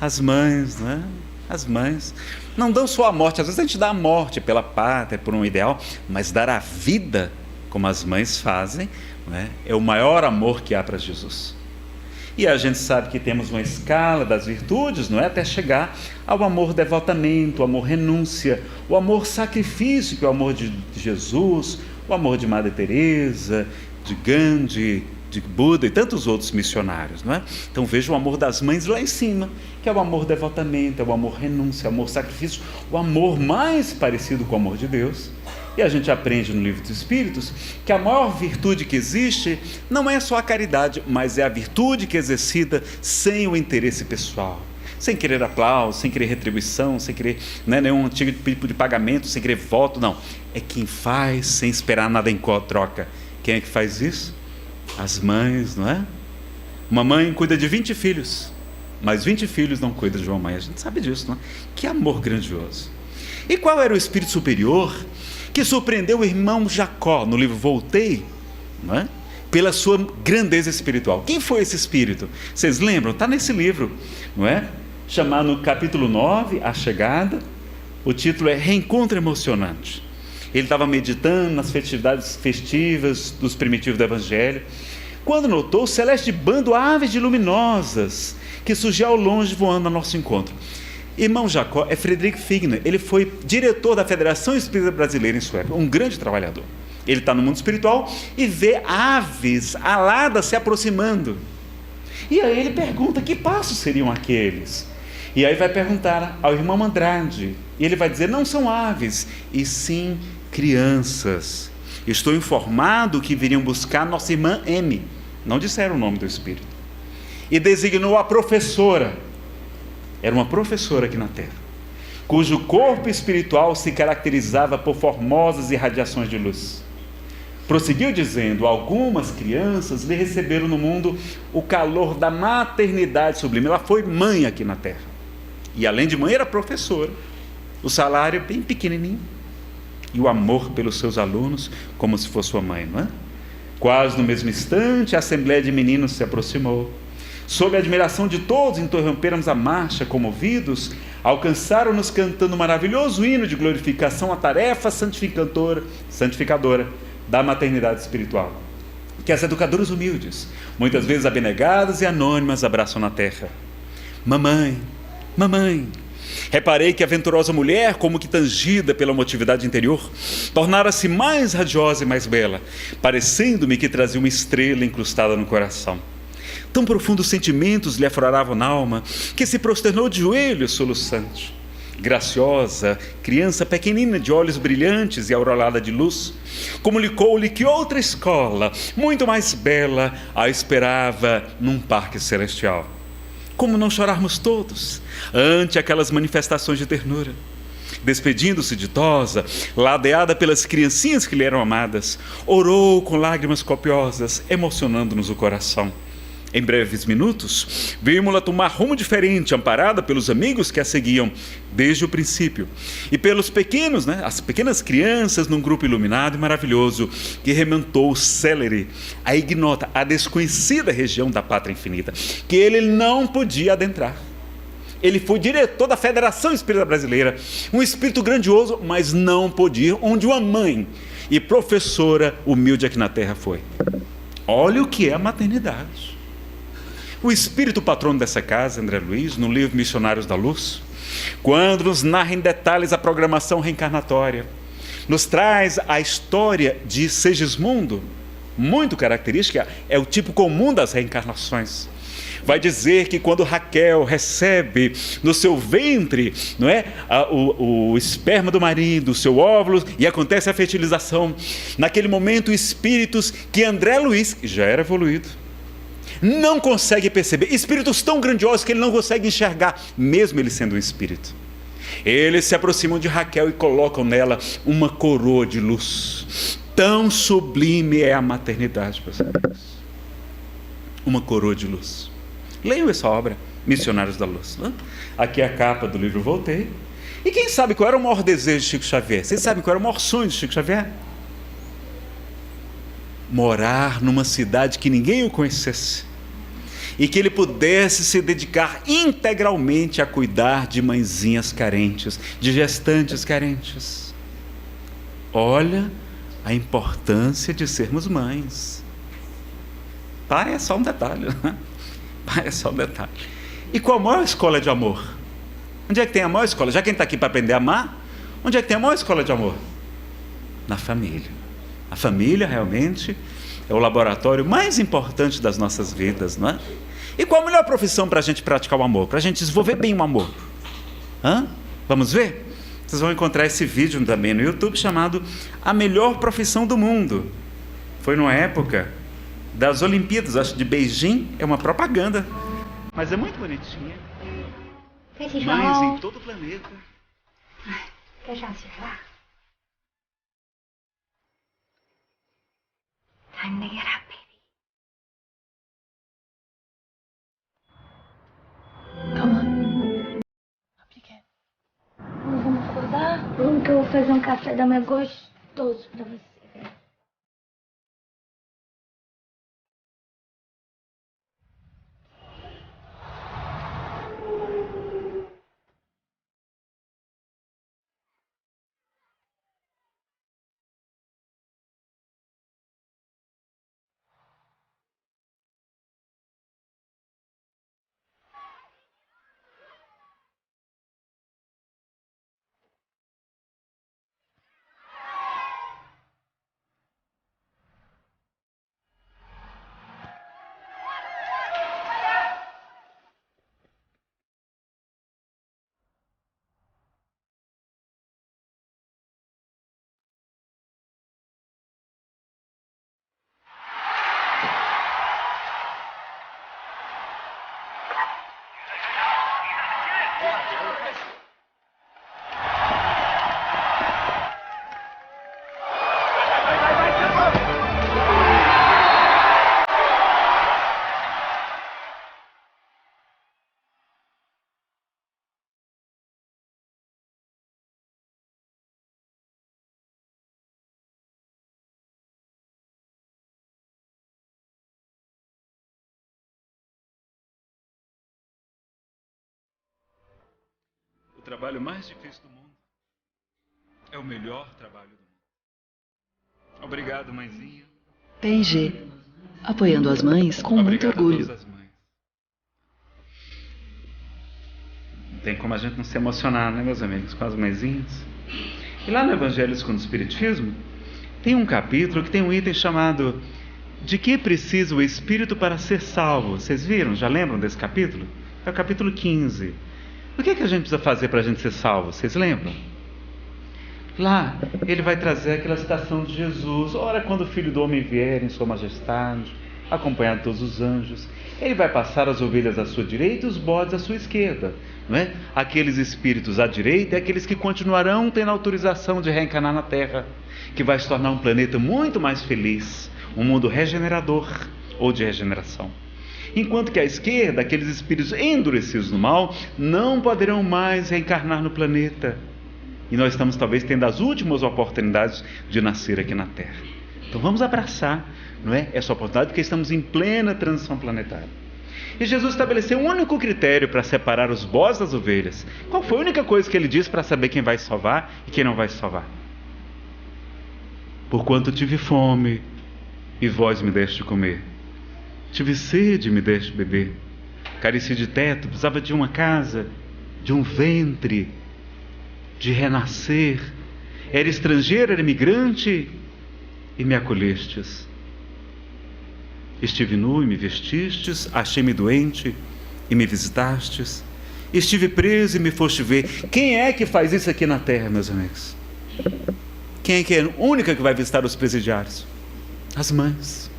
As mães, né? As mães não dão só a morte. Às vezes a gente dá a morte pela pátria, por um ideal, mas dar a vida, como as mães fazem, né? É o maior amor que há para Jesus. E a gente sabe que temos uma escala das virtudes, não é? Até chegar ao amor devotamento, o amor renúncia, o amor sacrifício, que é o amor de Jesus, o amor de Madre Teresa, de Gandhi, de Buda e tantos outros missionários, não é? Então veja o amor das mães lá em cima, que é o amor devotamento, é o amor renúncia, o amor sacrifício, o amor mais parecido com o amor de Deus. E a gente aprende no Livro dos Espíritos que a maior virtude que existe não é só a caridade, mas é a virtude que é exercida sem o interesse pessoal, sem querer aplauso, sem querer retribuição, sem querer, né, nenhum tipo de pagamento, sem querer voto, não. É quem faz sem esperar nada em troca. Quem é que faz isso? As mães, não é? Uma mãe cuida de 20 filhos, mas 20 filhos não cuidam de uma mãe. A gente sabe disso, não é? Que amor grandioso. E qual era o espírito superior que surpreendeu o irmão Jacó no livro Voltei, não é? Pela sua grandeza espiritual? Quem foi esse espírito? Vocês lembram? Está nesse livro, não é? Chamado no capítulo 9, A Chegada. O título é Reencontro Emocionante. Ele estava meditando nas festividades festivas dos primitivos do Evangelho, quando notou o celeste bando aves de luminosas que surgia ao longe voando ao nosso encontro. Irmão Jacó é Frederick Figner. Ele foi diretor da Federação Espírita Brasileira em sua época, um grande trabalhador. Ele está no mundo espiritual e vê aves aladas se aproximando. E aí ele pergunta: que passos seriam aqueles? E aí vai perguntar ao irmão Andrade, e ele vai dizer: não são aves, e sim crianças. Estou informado que viriam buscar nossa irmã M. Não disseram o nome do espírito. E designou a professora. Era uma professora aqui na Terra, cujo corpo espiritual se caracterizava por formosas irradiações de luz. Prosseguiu dizendo: algumas crianças lhe receberam no mundo o calor da maternidade sublime. Ela foi mãe aqui na Terra. E além de mãe, era professora. O salário bem pequenininho. E o amor pelos seus alunos, como se fosse sua mãe, não é? Quase no mesmo instante, a assembleia de meninos se aproximou. Sob a admiração de todos, interrompemos a marcha, comovidos, alcançaram-nos cantando um maravilhoso hino de glorificação à tarefa santificadora da maternidade espiritual, que as educadoras humildes, muitas vezes abnegadas e anônimas, abraçam na terra. Mamãe, mamãe, reparei que a venturosa mulher, como que tangida pela motividade interior, tornara-se mais radiosa e mais bela, parecendo-me que trazia uma estrela incrustada no coração. Tão profundos sentimentos lhe afloravam na alma, que se prosternou de joelhos soluçante. graciosa, criança pequenina de olhos brilhantes e aureolada de luz, comunicou-lhe que outra escola, muito mais bela, a esperava num parque celestial. Como não chorarmos todos ante aquelas manifestações de ternura? Despedindo-se ditosa, ladeada pelas criancinhas que lhe eram amadas, orou com lágrimas copiosas, emocionando-nos o coração. Em breves minutos, vimos-la tomar rumo diferente, amparada pelos amigos que a seguiam desde o princípio, e pelos pequenos, as pequenas crianças num grupo iluminado e maravilhoso, que remontou célere a ignota, a desconhecida região da pátria infinita, que ele não podia adentrar. Ele foi diretor da Federação Espírita Brasileira, um espírito grandioso, mas não podia ir onde uma mãe e professora humilde aqui na Terra foi. Olha o que é a maternidade. O espírito patrono dessa casa, André Luiz, no livro Missionários da Luz, quando nos narra em detalhes a programação reencarnatória, nos traz a história de Segismundo, muito característica, é o tipo comum das reencarnações. Vai dizer que quando Raquel recebe no seu ventre, o esperma do marido, o seu óvulo, e acontece a fertilização, naquele momento espíritos que André Luiz, que já era evoluído, não consegue perceber, espíritos tão grandiosos que ele não consegue enxergar, mesmo ele sendo um espírito. Eles se aproximam de Raquel e colocam nela uma coroa de luz. Tão sublime é a maternidade, meus amigos. Uma coroa de luz. Leiam essa obra, Missionários da Luz. Aqui é a capa do livro Voltei. E quem sabe qual era o maior desejo de Chico Xavier? Vocês sabem qual era o maior sonho de Chico Xavier? Morar numa cidade que ninguém o conhecesse e que ele pudesse se dedicar integralmente a cuidar de mãezinhas carentes, de gestantes carentes. Olha a importância de sermos mães. Pai é só um detalhe, né? Pai é só um detalhe. E qual a maior escola de amor? Onde é que tem a maior escola? Já que a gente está aqui para aprender a amar, onde é que tem a maior escola de amor? Na família. A família realmente é o laboratório mais importante das nossas vidas, não é? E qual a melhor profissão para a gente praticar o amor? Para a gente desenvolver bem o amor? Vamos ver? Vocês vão encontrar esse vídeo também no YouTube chamado A Melhor Profissão do Mundo. Foi numa época das Olimpíadas, acho, de Beijing, é uma propaganda, mas é muito bonitinha. Mães em todo o planeta. Time to get up, baby. Come on. Up you get. Vamos acordar? Vamos que eu vou fazer um café da manhã gostoso pra você. O trabalho mais difícil do mundo é o melhor trabalho do mundo. Obrigado, mãezinha. P&G, apoiando as mães com muito orgulho. Obrigado a todas as mães. Não tem como a gente não se emocionar, né, meus amigos, com as mãezinhas. E lá no Evangelho segundo o Espiritismo, tem um capítulo que tem um item chamado De que precisa o Espírito para ser salvo? Vocês viram? Já lembram desse capítulo? É o capítulo 15. O que é que a gente precisa fazer para a gente ser salvo? Vocês lembram? Lá, ele vai trazer aquela citação de Jesus: ora, quando o Filho do Homem vier em sua majestade, acompanhado de todos os anjos, ele vai passar as ovelhas à sua direita e os bodes à sua esquerda, não é? Aqueles espíritos à direita é aqueles que continuarão tendo autorização de reencarnar na Terra, que vai se tornar um planeta muito mais feliz, um mundo regenerador ou de regeneração. Enquanto que à esquerda, aqueles espíritos endurecidos no mal não poderão mais reencarnar no planeta. E nós estamos talvez tendo as últimas oportunidades de nascer aqui na Terra. Então vamos abraçar, não é, essa oportunidade, porque estamos em plena transição planetária. E Jesus estabeleceu um único critério para separar os bodes das ovelhas. Qual foi a única coisa que ele disse para saber quem vai se salvar e quem não vai se salvar? Porquanto tive fome e vós me deste de comer, tive sede e me deste de beber, careci de teto, precisava de uma casa, de um ventre, de renascer, era estrangeiro, era imigrante e me acolhestes, estive nu e me vestistes, achei-me doente e me visitastes, estive preso e me foste ver. Quem é que faz isso aqui na Terra, meus amigos? Quem é que é a única que vai visitar os presidiários? As mães.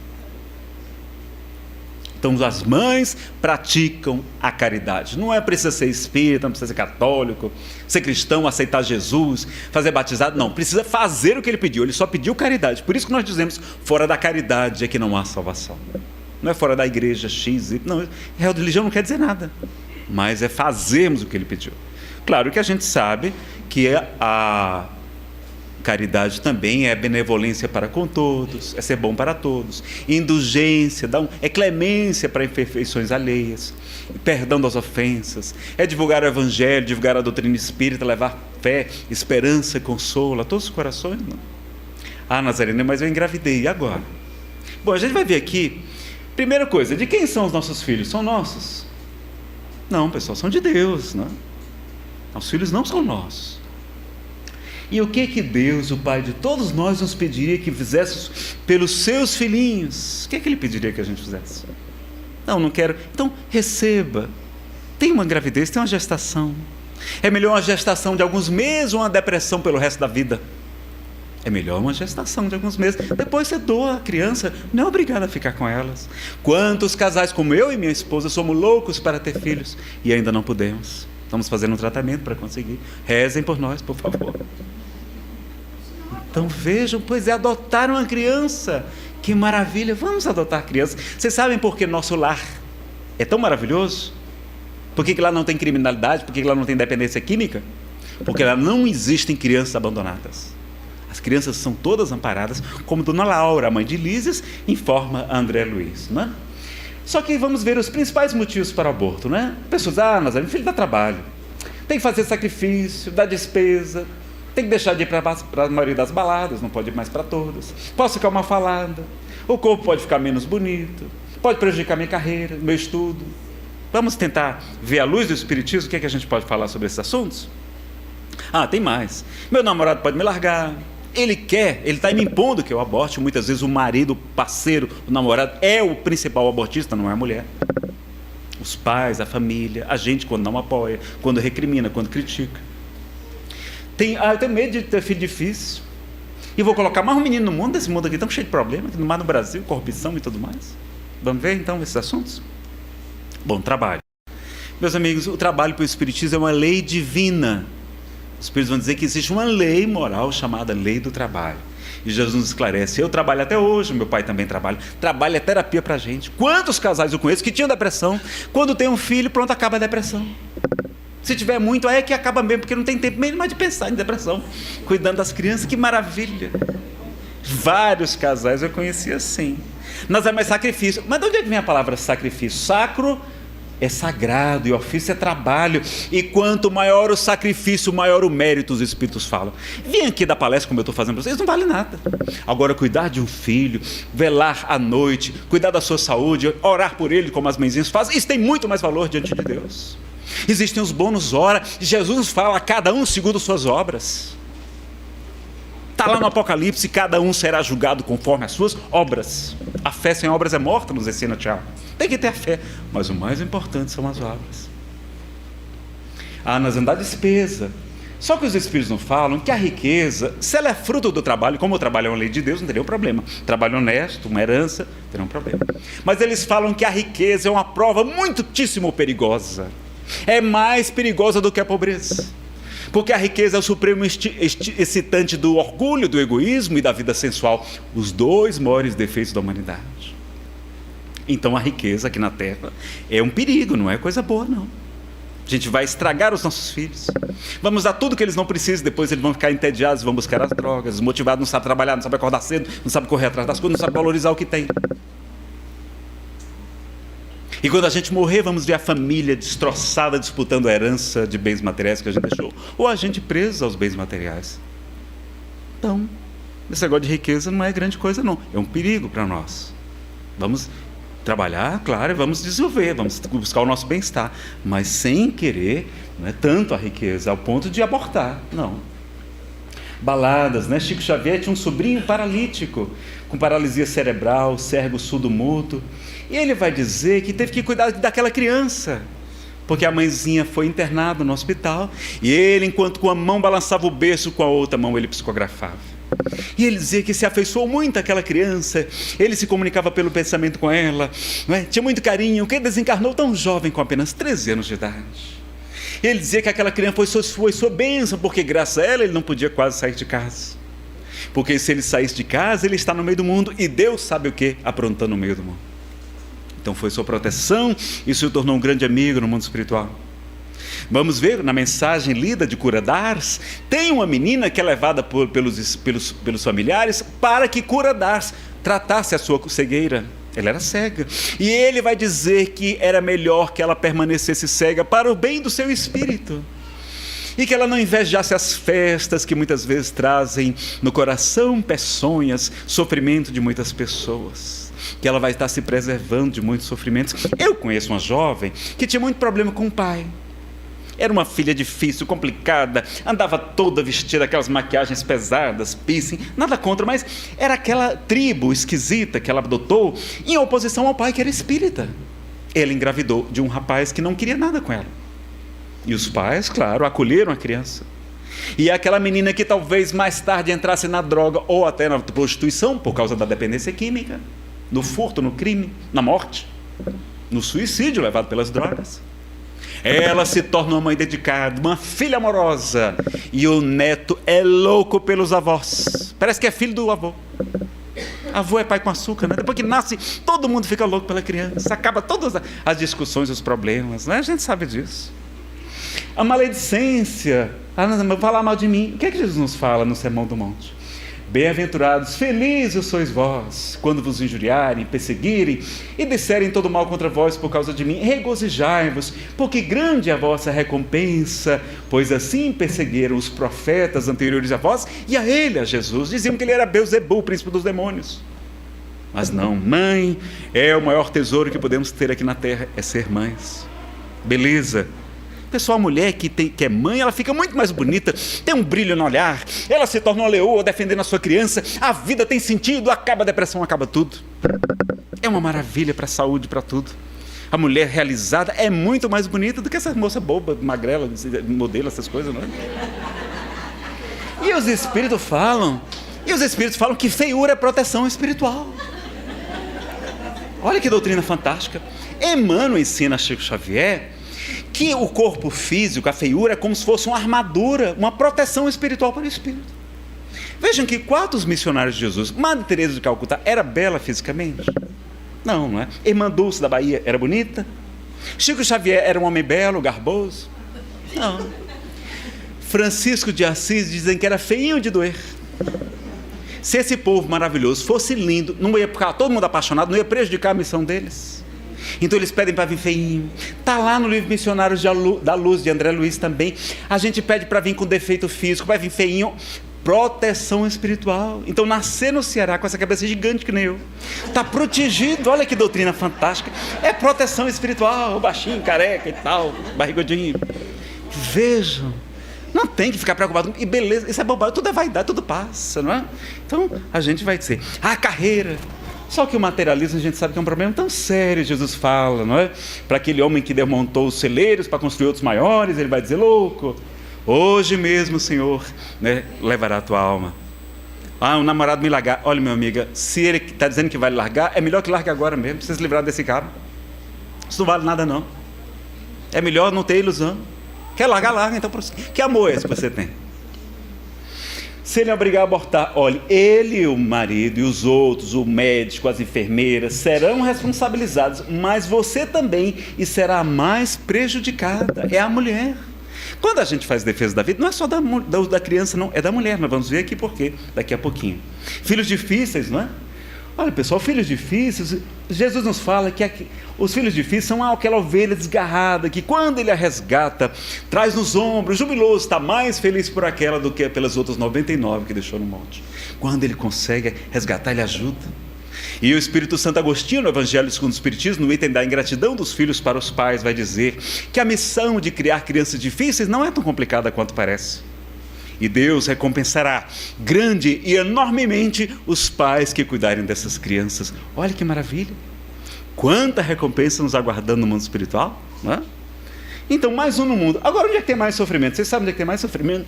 Então as mães praticam a caridade. Não é precisa ser espírita, não precisa ser católico, ser cristão, aceitar Jesus, fazer batizado. Não, precisa fazer o que ele pediu. Ele só pediu caridade. Por isso que nós dizemos, fora da caridade é que não há salvação. Não é fora da igreja X, não. Religião não quer dizer nada. Mas é fazermos o que ele pediu. Claro que a gente sabe que a caridade também é benevolência para com todos, é ser bom para todos, indulgência, é clemência para imperfeições alheias, perdão das ofensas, é divulgar o evangelho, divulgar a doutrina espírita, levar fé, esperança, consolo a todos os corações. Não? Ah, Nazarena, mas eu engravidei, e agora? Bom, a gente vai ver aqui, primeira coisa, de quem são os nossos filhos? São nossos? Não, pessoal, são de Deus, não? Os filhos não são nossos. E o que Deus, o Pai de todos nós, nos pediria que fizéssemos pelos seus filhinhos? O que Ele pediria que a gente fizesse? Não quero. Então, receba. Tem uma gravidez, tem uma gestação. É melhor uma gestação de alguns meses ou uma depressão pelo resto da vida? É melhor uma gestação de alguns meses. Depois você doa a criança, não é obrigado a ficar com elas. Quantos casais como eu e minha esposa somos loucos para ter filhos e ainda não podemos? Estamos fazendo um tratamento para conseguir. Rezem por nós, por favor. Então vejam, pois é, adotar uma criança. Que maravilha, vamos adotar crianças. Vocês sabem por que nosso lar é tão maravilhoso? Por que lá não tem criminalidade? Por que lá não tem dependência química? Porque lá não existem crianças abandonadas. As crianças são todas amparadas, como Dona Laura, a mãe de Lísias, informa André Luiz, não é? Só que vamos ver os principais motivos para o aborto, não é? Pessoas, mas meu filho dá trabalho, tem que fazer sacrifício, dá despesa, tem que deixar de ir para a maioria das baladas, não pode ir mais para todas, posso ficar mal falada, o corpo pode ficar menos bonito, pode prejudicar minha carreira, meu estudo. Vamos tentar ver à luz do Espiritismo o que a gente pode falar sobre esses assuntos? Tem mais. Meu namorado pode me largar, ele está me impondo que eu aborte. Muitas vezes o marido, o parceiro, o namorado é o principal abortista, não é a mulher. Os pais, a família, a gente quando não apoia, quando recrimina, quando critica. Eu tenho medo de ter filho difícil. E vou colocar mais um menino no mundo, desse mundo aqui tão cheio de problemas, aqui no Brasil, corrupção e tudo mais. Vamos ver então esses assuntos? Bom, trabalho. Meus amigos, o trabalho para o Espiritismo é uma lei divina. Os Espíritos vão dizer que existe uma lei moral chamada lei do trabalho. E Jesus nos esclarece, eu trabalho até hoje, meu pai também trabalha. Trabalho é terapia para a gente. Quantos casais eu conheço que tinham depressão? Quando tem um filho, pronto, acaba a depressão. Se tiver muito, aí é que acaba mesmo, porque não tem tempo mesmo mais de pensar em depressão. Cuidando das crianças, que maravilha. Vários casais eu conheci assim. Nós é mais sacrifício. Mas de onde é que vem a palavra sacrifício? Sacro é sagrado e ofício é trabalho. E quanto maior o sacrifício, maior o mérito, os Espíritos falam. Vem aqui da palestra como eu estou fazendo para vocês, não vale nada. Agora, cuidar de um filho, velar à noite, cuidar da sua saúde, orar por ele como as mãezinhas fazem, isso tem muito mais valor diante de Deus. Existem os bônus hora, Jesus nos fala a cada um segundo suas obras. Está lá no Apocalipse, cada um será julgado conforme as suas obras. A fé sem obras é morta, nos ensina Tiago. Tem que ter a fé, mas o mais importante são as obras. nós vamos dar despesa. Só que os Espíritos não falam que a riqueza, se ela é fruto do trabalho, como o trabalho é uma lei de Deus, não teria um problema. Trabalho honesto, uma herança, teria um problema. Mas eles falam que a riqueza é uma prova muitíssimo perigosa. É mais perigosa do que a pobreza. Porque a riqueza é o supremo excitante do orgulho, do egoísmo e da vida sensual. Os dois maiores defeitos da humanidade. Então a riqueza aqui na Terra é um perigo, não é coisa boa, não. A gente vai estragar os nossos filhos. Vamos dar tudo que eles não precisam, depois eles vão ficar entediados, vão buscar as drogas, desmotivados, não sabem trabalhar, não sabem acordar cedo, não sabem correr atrás das coisas, não sabem valorizar o que tem. E quando a gente morrer, vamos ver a família destroçada, disputando a herança de bens materiais que a gente deixou, ou a gente preso aos bens materiais. Então, esse negócio de riqueza não é grande coisa, não. É um perigo para nós. Vamos trabalhar, claro, e vamos desenvolver, vamos buscar o nosso bem-estar, mas sem querer, não é tanto a riqueza, ao ponto de abortar, não. Baladas, né? Chico Xavier tinha um sobrinho paralítico, com paralisia cerebral, cérebro surdo-mudo, e ele vai dizer que teve que cuidar daquela criança, porque a mãezinha foi internada no hospital, e ele, enquanto com a mão balançava o berço, com a outra mão ele psicografava. E ele dizia que se afeiçoou muito àquela criança, ele se comunicava pelo pensamento com ela, não é? Tinha muito carinho, que desencarnou tão jovem, com apenas 13 anos de idade. Ele dizia que aquela criança foi sua bênção, porque graças a ela ele não podia quase sair de casa. Porque se ele saísse de casa, ele está no meio do mundo, e Deus sabe o que aprontando no meio do mundo. Então foi sua proteção, e se tornou um grande amigo no mundo espiritual. Vamos ver na mensagem lida de Cura d'Ars, tem uma menina que é levada pelos familiares para que Cura d'Ars tratasse a sua cegueira. Ela era cega, e ele vai dizer que era melhor que ela permanecesse cega para o bem do seu espírito, e que ela não invejasse as festas que muitas vezes trazem no coração peçonhas, sofrimento de muitas pessoas, que ela vai estar se preservando de muitos sofrimentos. Eu conheço uma jovem que tinha muito problema com o pai. Era uma filha difícil, complicada, andava toda vestida, aquelas maquiagens pesadas, piercing, nada contra, mas era aquela tribo esquisita que ela adotou em oposição ao pai, que era espírita. Ela engravidou de um rapaz que não queria nada com ela. E os pais, claro, acolheram a criança. E aquela menina que talvez mais tarde entrasse na droga ou até na prostituição, por causa da dependência química, no furto, no crime, na morte, no suicídio levado pelas drogas. Ela se torna uma mãe dedicada, uma filha amorosa, e o neto é louco pelos avós. Parece que é filho do avô. Avô é pai com açúcar, né? Depois que nasce, todo mundo fica louco pela criança. Acaba todas as discussões, os problemas, né? A gente sabe disso. A maledicência. Vou falar mal de mim. O que é que Jesus nos fala no Sermão do Monte? Bem-aventurados, felizes sois vós, quando vos injuriarem, perseguirem e disserem todo mal contra vós por causa de mim. Regozijai-vos, porque grande é a vossa recompensa, pois assim perseguiram os profetas anteriores a vós e a ele, a Jesus. Diziam que ele era Beelzebul, o príncipe dos demônios. Mas não, mãe é o maior tesouro que podemos ter aqui na terra, é ser mães. Beleza. Pessoal, a mulher que é mãe, ela fica muito mais bonita, tem um brilho no olhar, ela se torna uma leoa defendendo a sua criança, a vida tem sentido, acaba a depressão, acaba tudo. É uma maravilha para a saúde, para tudo. A mulher realizada é muito mais bonita do que essa moça boba, magrela, modelo, essas coisas, não é? E os espíritos falam que feiura é proteção espiritual. Olha que doutrina fantástica. Emmanuel ensina a Chico Xavier que o corpo físico, a feiura, é como se fosse uma armadura, uma proteção espiritual para o espírito. Vejam que quantos missionários de Jesus, Madre Teresa de Calcutá era bela fisicamente? Não é? Irmã Dulce da Bahia era bonita? Chico Xavier era um homem belo, garboso? Não. Francisco de Assis dizem que era feinho de doer. Se esse povo maravilhoso fosse lindo, não ia ficar todo mundo apaixonado, não ia prejudicar a missão deles. Então eles pedem para vir feinho. Está lá no livro Missionários da Luz, de André Luiz também. A gente pede para vir com defeito físico, vai vir feinho. Proteção espiritual. Então nascer no Ceará com essa cabeça gigante que nem eu, está protegido. Olha que doutrina fantástica. É proteção espiritual, baixinho, careca e tal, barrigudinho. Vejam, não tem que ficar preocupado. E beleza, isso é bobagem, tudo é vaidade, tudo passa, não é? Então a gente vai dizer, a carreira. Só que o materialismo a gente sabe que é um problema tão sério, Jesus fala, não é? Para aquele homem que desmontou os celeiros para construir outros maiores, ele vai dizer, louco, hoje mesmo o Senhor, né, levará a tua alma. Ah, um namorado me largar. Olha, minha amiga, se ele está dizendo que vai largar, é melhor que largue agora mesmo, precisa se livrar desse cara. Isso não vale nada não. É melhor não ter ilusão. Quer largar, larga, então. Que amor é esse que você tem? Se ele obrigar a abortar, olhe, ele, o marido e os outros, o médico, as enfermeiras, serão responsabilizados, mas você também, e será a mais prejudicada, é a mulher. Quando a gente faz defesa da vida, não é só da criança, não, é da mulher. Nós vamos ver aqui por quê, daqui a pouquinho. Filhos difíceis, não é? Olha, pessoal, filhos difíceis, Jesus nos fala que os filhos difíceis são aquela ovelha desgarrada, que quando ele a resgata, traz nos ombros, jubiloso, está mais feliz por aquela do que pelas outras 99 que deixou no monte. Quando ele consegue resgatar, ele ajuda. E o Espírito Santo Agostinho, no Evangelho segundo o Espiritismo, no item da ingratidão dos filhos para os pais, vai dizer que a missão de criar crianças difíceis não é tão complicada quanto parece. E Deus recompensará grande e enormemente os pais que cuidarem dessas crianças. Olha que maravilha! Quanta recompensa nos aguardando no mundo espiritual, não é? Então, mais um no mundo. Agora, onde é que tem mais sofrimento? Vocês sabem onde é que tem mais sofrimento?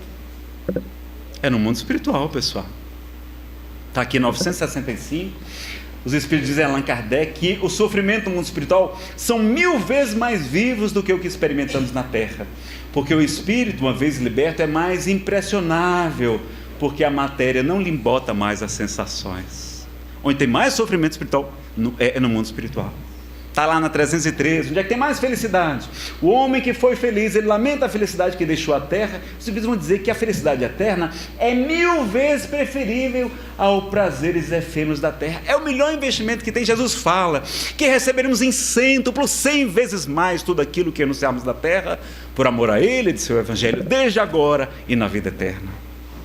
É no mundo espiritual, pessoal. Está aqui 965. Os Espíritos dizem a Allan Kardec que o sofrimento no mundo espiritual são 1000 vezes mais vivos do que o que experimentamos na Terra. Porque o espírito, uma vez liberto, é mais impressionável, porque a matéria não lhe embota mais as sensações. Onde tem mais sofrimento espiritual é no mundo espiritual. Está lá na 313, onde é que tem mais felicidade? O homem que foi feliz, ele lamenta a felicidade que deixou a terra. Os espíritos vão dizer que a felicidade eterna é 1000 vezes preferível ao prazeres efêmeros da terra. É o melhor investimento que tem. Jesus fala que receberemos em cêntuplo, 100 vezes mais tudo aquilo que anunciamos da terra, por amor a Ele e de seu Evangelho, desde agora e na vida eterna.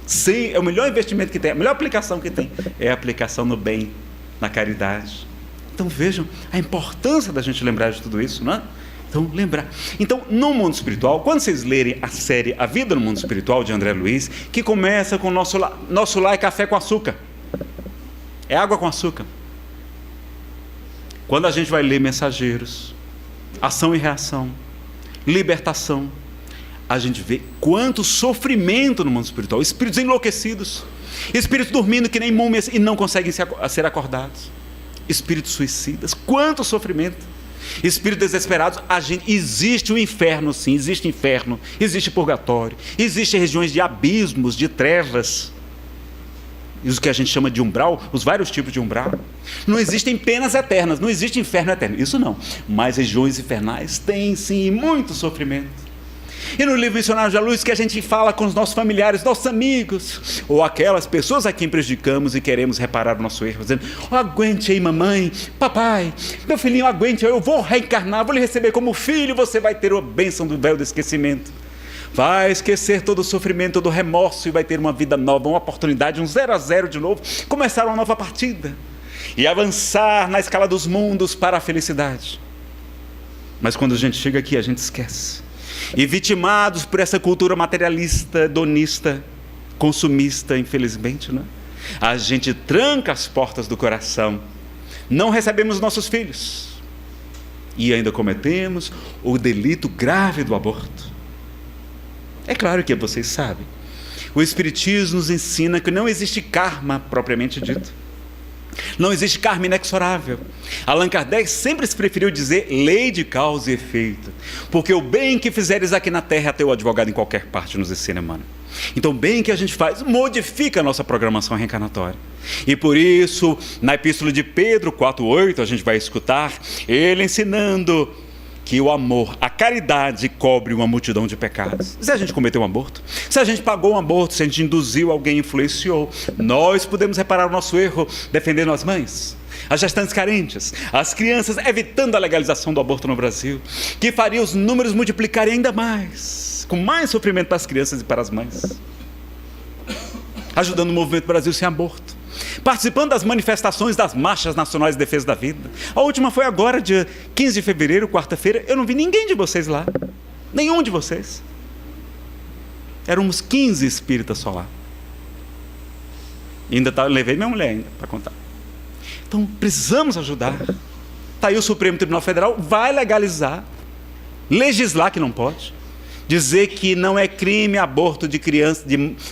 Sim, é o melhor investimento que tem, a melhor aplicação que tem é a aplicação no bem, na caridade. Então vejam a importância da gente lembrar de tudo isso, não é? Então, lembrar. Então, no mundo espiritual, quando vocês lerem a série A Vida no Mundo Espiritual, de André Luiz, que começa com Nosso Lar é café com açúcar. É água com açúcar. Quando a gente vai ler Mensageiros, Ação e Reação, Libertação, a gente vê quanto sofrimento no mundo espiritual. Espíritos enlouquecidos, espíritos dormindo que nem múmias e não conseguem ser acordados. Espíritos suicidas, quanto sofrimento. Espíritos desesperados. Existe o inferno, sim, existe inferno, existe purgatório, existe regiões de abismos, de trevas, isso que a gente chama de umbral, os vários tipos de umbral. Não existem penas eternas, não existe inferno eterno, isso não, mas regiões infernais têm sim muito sofrimento. E no livro Missionários da Luz, que a gente fala com os nossos familiares, nossos amigos, ou aquelas pessoas a quem prejudicamos e queremos reparar o nosso erro, dizendo, aguente aí mamãe, papai, meu filhinho, aguente, eu vou reencarnar, vou lhe receber como filho, você vai ter a bênção do véu do esquecimento, vai esquecer todo o sofrimento, todo o remorso e vai ter uma vida nova, uma oportunidade, um 0 a 0 de novo, começar uma nova partida e avançar na escala dos mundos para a felicidade. Mas quando a gente chega aqui, a gente esquece. E vitimados por essa cultura materialista, hedonista, consumista, infelizmente, né? A gente tranca as portas do coração, não recebemos nossos filhos e ainda cometemos o delito grave do aborto. É claro que vocês sabem, o Espiritismo nos ensina que não existe karma propriamente dito. Não existe karma inexorável. Allan Kardec sempre se preferiu dizer lei de causa e efeito, porque o bem que fizeres aqui na terra é teu advogado em qualquer parte, nos ensina Emmanuel. Então o bem que a gente faz modifica a nossa programação reencarnatória. E por isso, na Epístola de Pedro 4,8, a gente vai escutar ele ensinando que o amor, a caridade cobre uma multidão de pecados. Se a gente cometeu um aborto, se a gente pagou um aborto, se a gente induziu alguém, influenciou, nós podemos reparar o nosso erro defendendo as mães, as gestantes carentes, as crianças, evitando a legalização do aborto no Brasil, que faria os números multiplicarem ainda mais, com mais sofrimento para as crianças e para as mães, ajudando o movimento Brasil Sem Aborto, participando das manifestações das marchas nacionais de defesa da vida. A última foi agora, dia 15 de fevereiro, quarta-feira. Eu não vi ninguém de vocês lá, nenhum de vocês. Éramos 15 espíritas só lá. Levei minha mulher ainda para contar. Então, precisamos ajudar. Está aí o Supremo Tribunal Federal, vai legalizar, legislar que não pode, dizer que não é crime aborto de criança,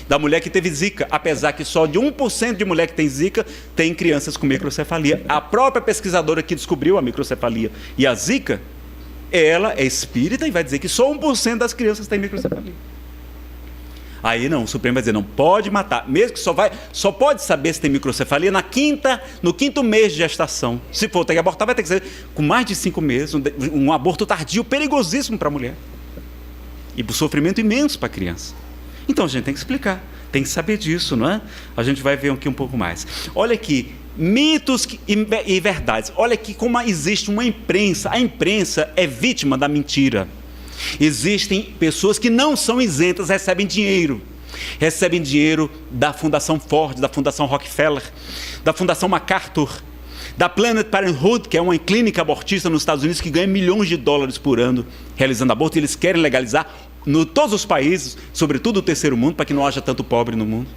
da mulher que teve zika, apesar que só de 1% de mulher que tem zika tem crianças com microcefalia. A própria pesquisadora que descobriu a microcefalia e a zika, ela é espírita e vai dizer que só 1% das crianças têm microcefalia. Aí não, o Supremo vai dizer, não pode matar, mesmo que só pode saber se tem microcefalia no quinto mês de gestação. Se for ter que abortar, vai ter que ser com mais de 5 meses, um aborto tardio, perigosíssimo para a mulher. E por sofrimento imenso para a criança. Então a gente tem que explicar, tem que saber disso, não é? A gente vai ver aqui um pouco mais. Olha aqui, mitos e verdades. Olha aqui como existe uma imprensa. A imprensa é vítima da mentira. Existem pessoas que não são isentas, recebem dinheiro da Fundação Ford, da Fundação Rockefeller, da Fundação MacArthur, da Planned Parenthood, que é uma clínica abortista nos Estados Unidos que ganha milhões de dólares por ano realizando aborto, e eles querem legalizar em todos os países, sobretudo o terceiro mundo, para que não haja tanto pobre no mundo.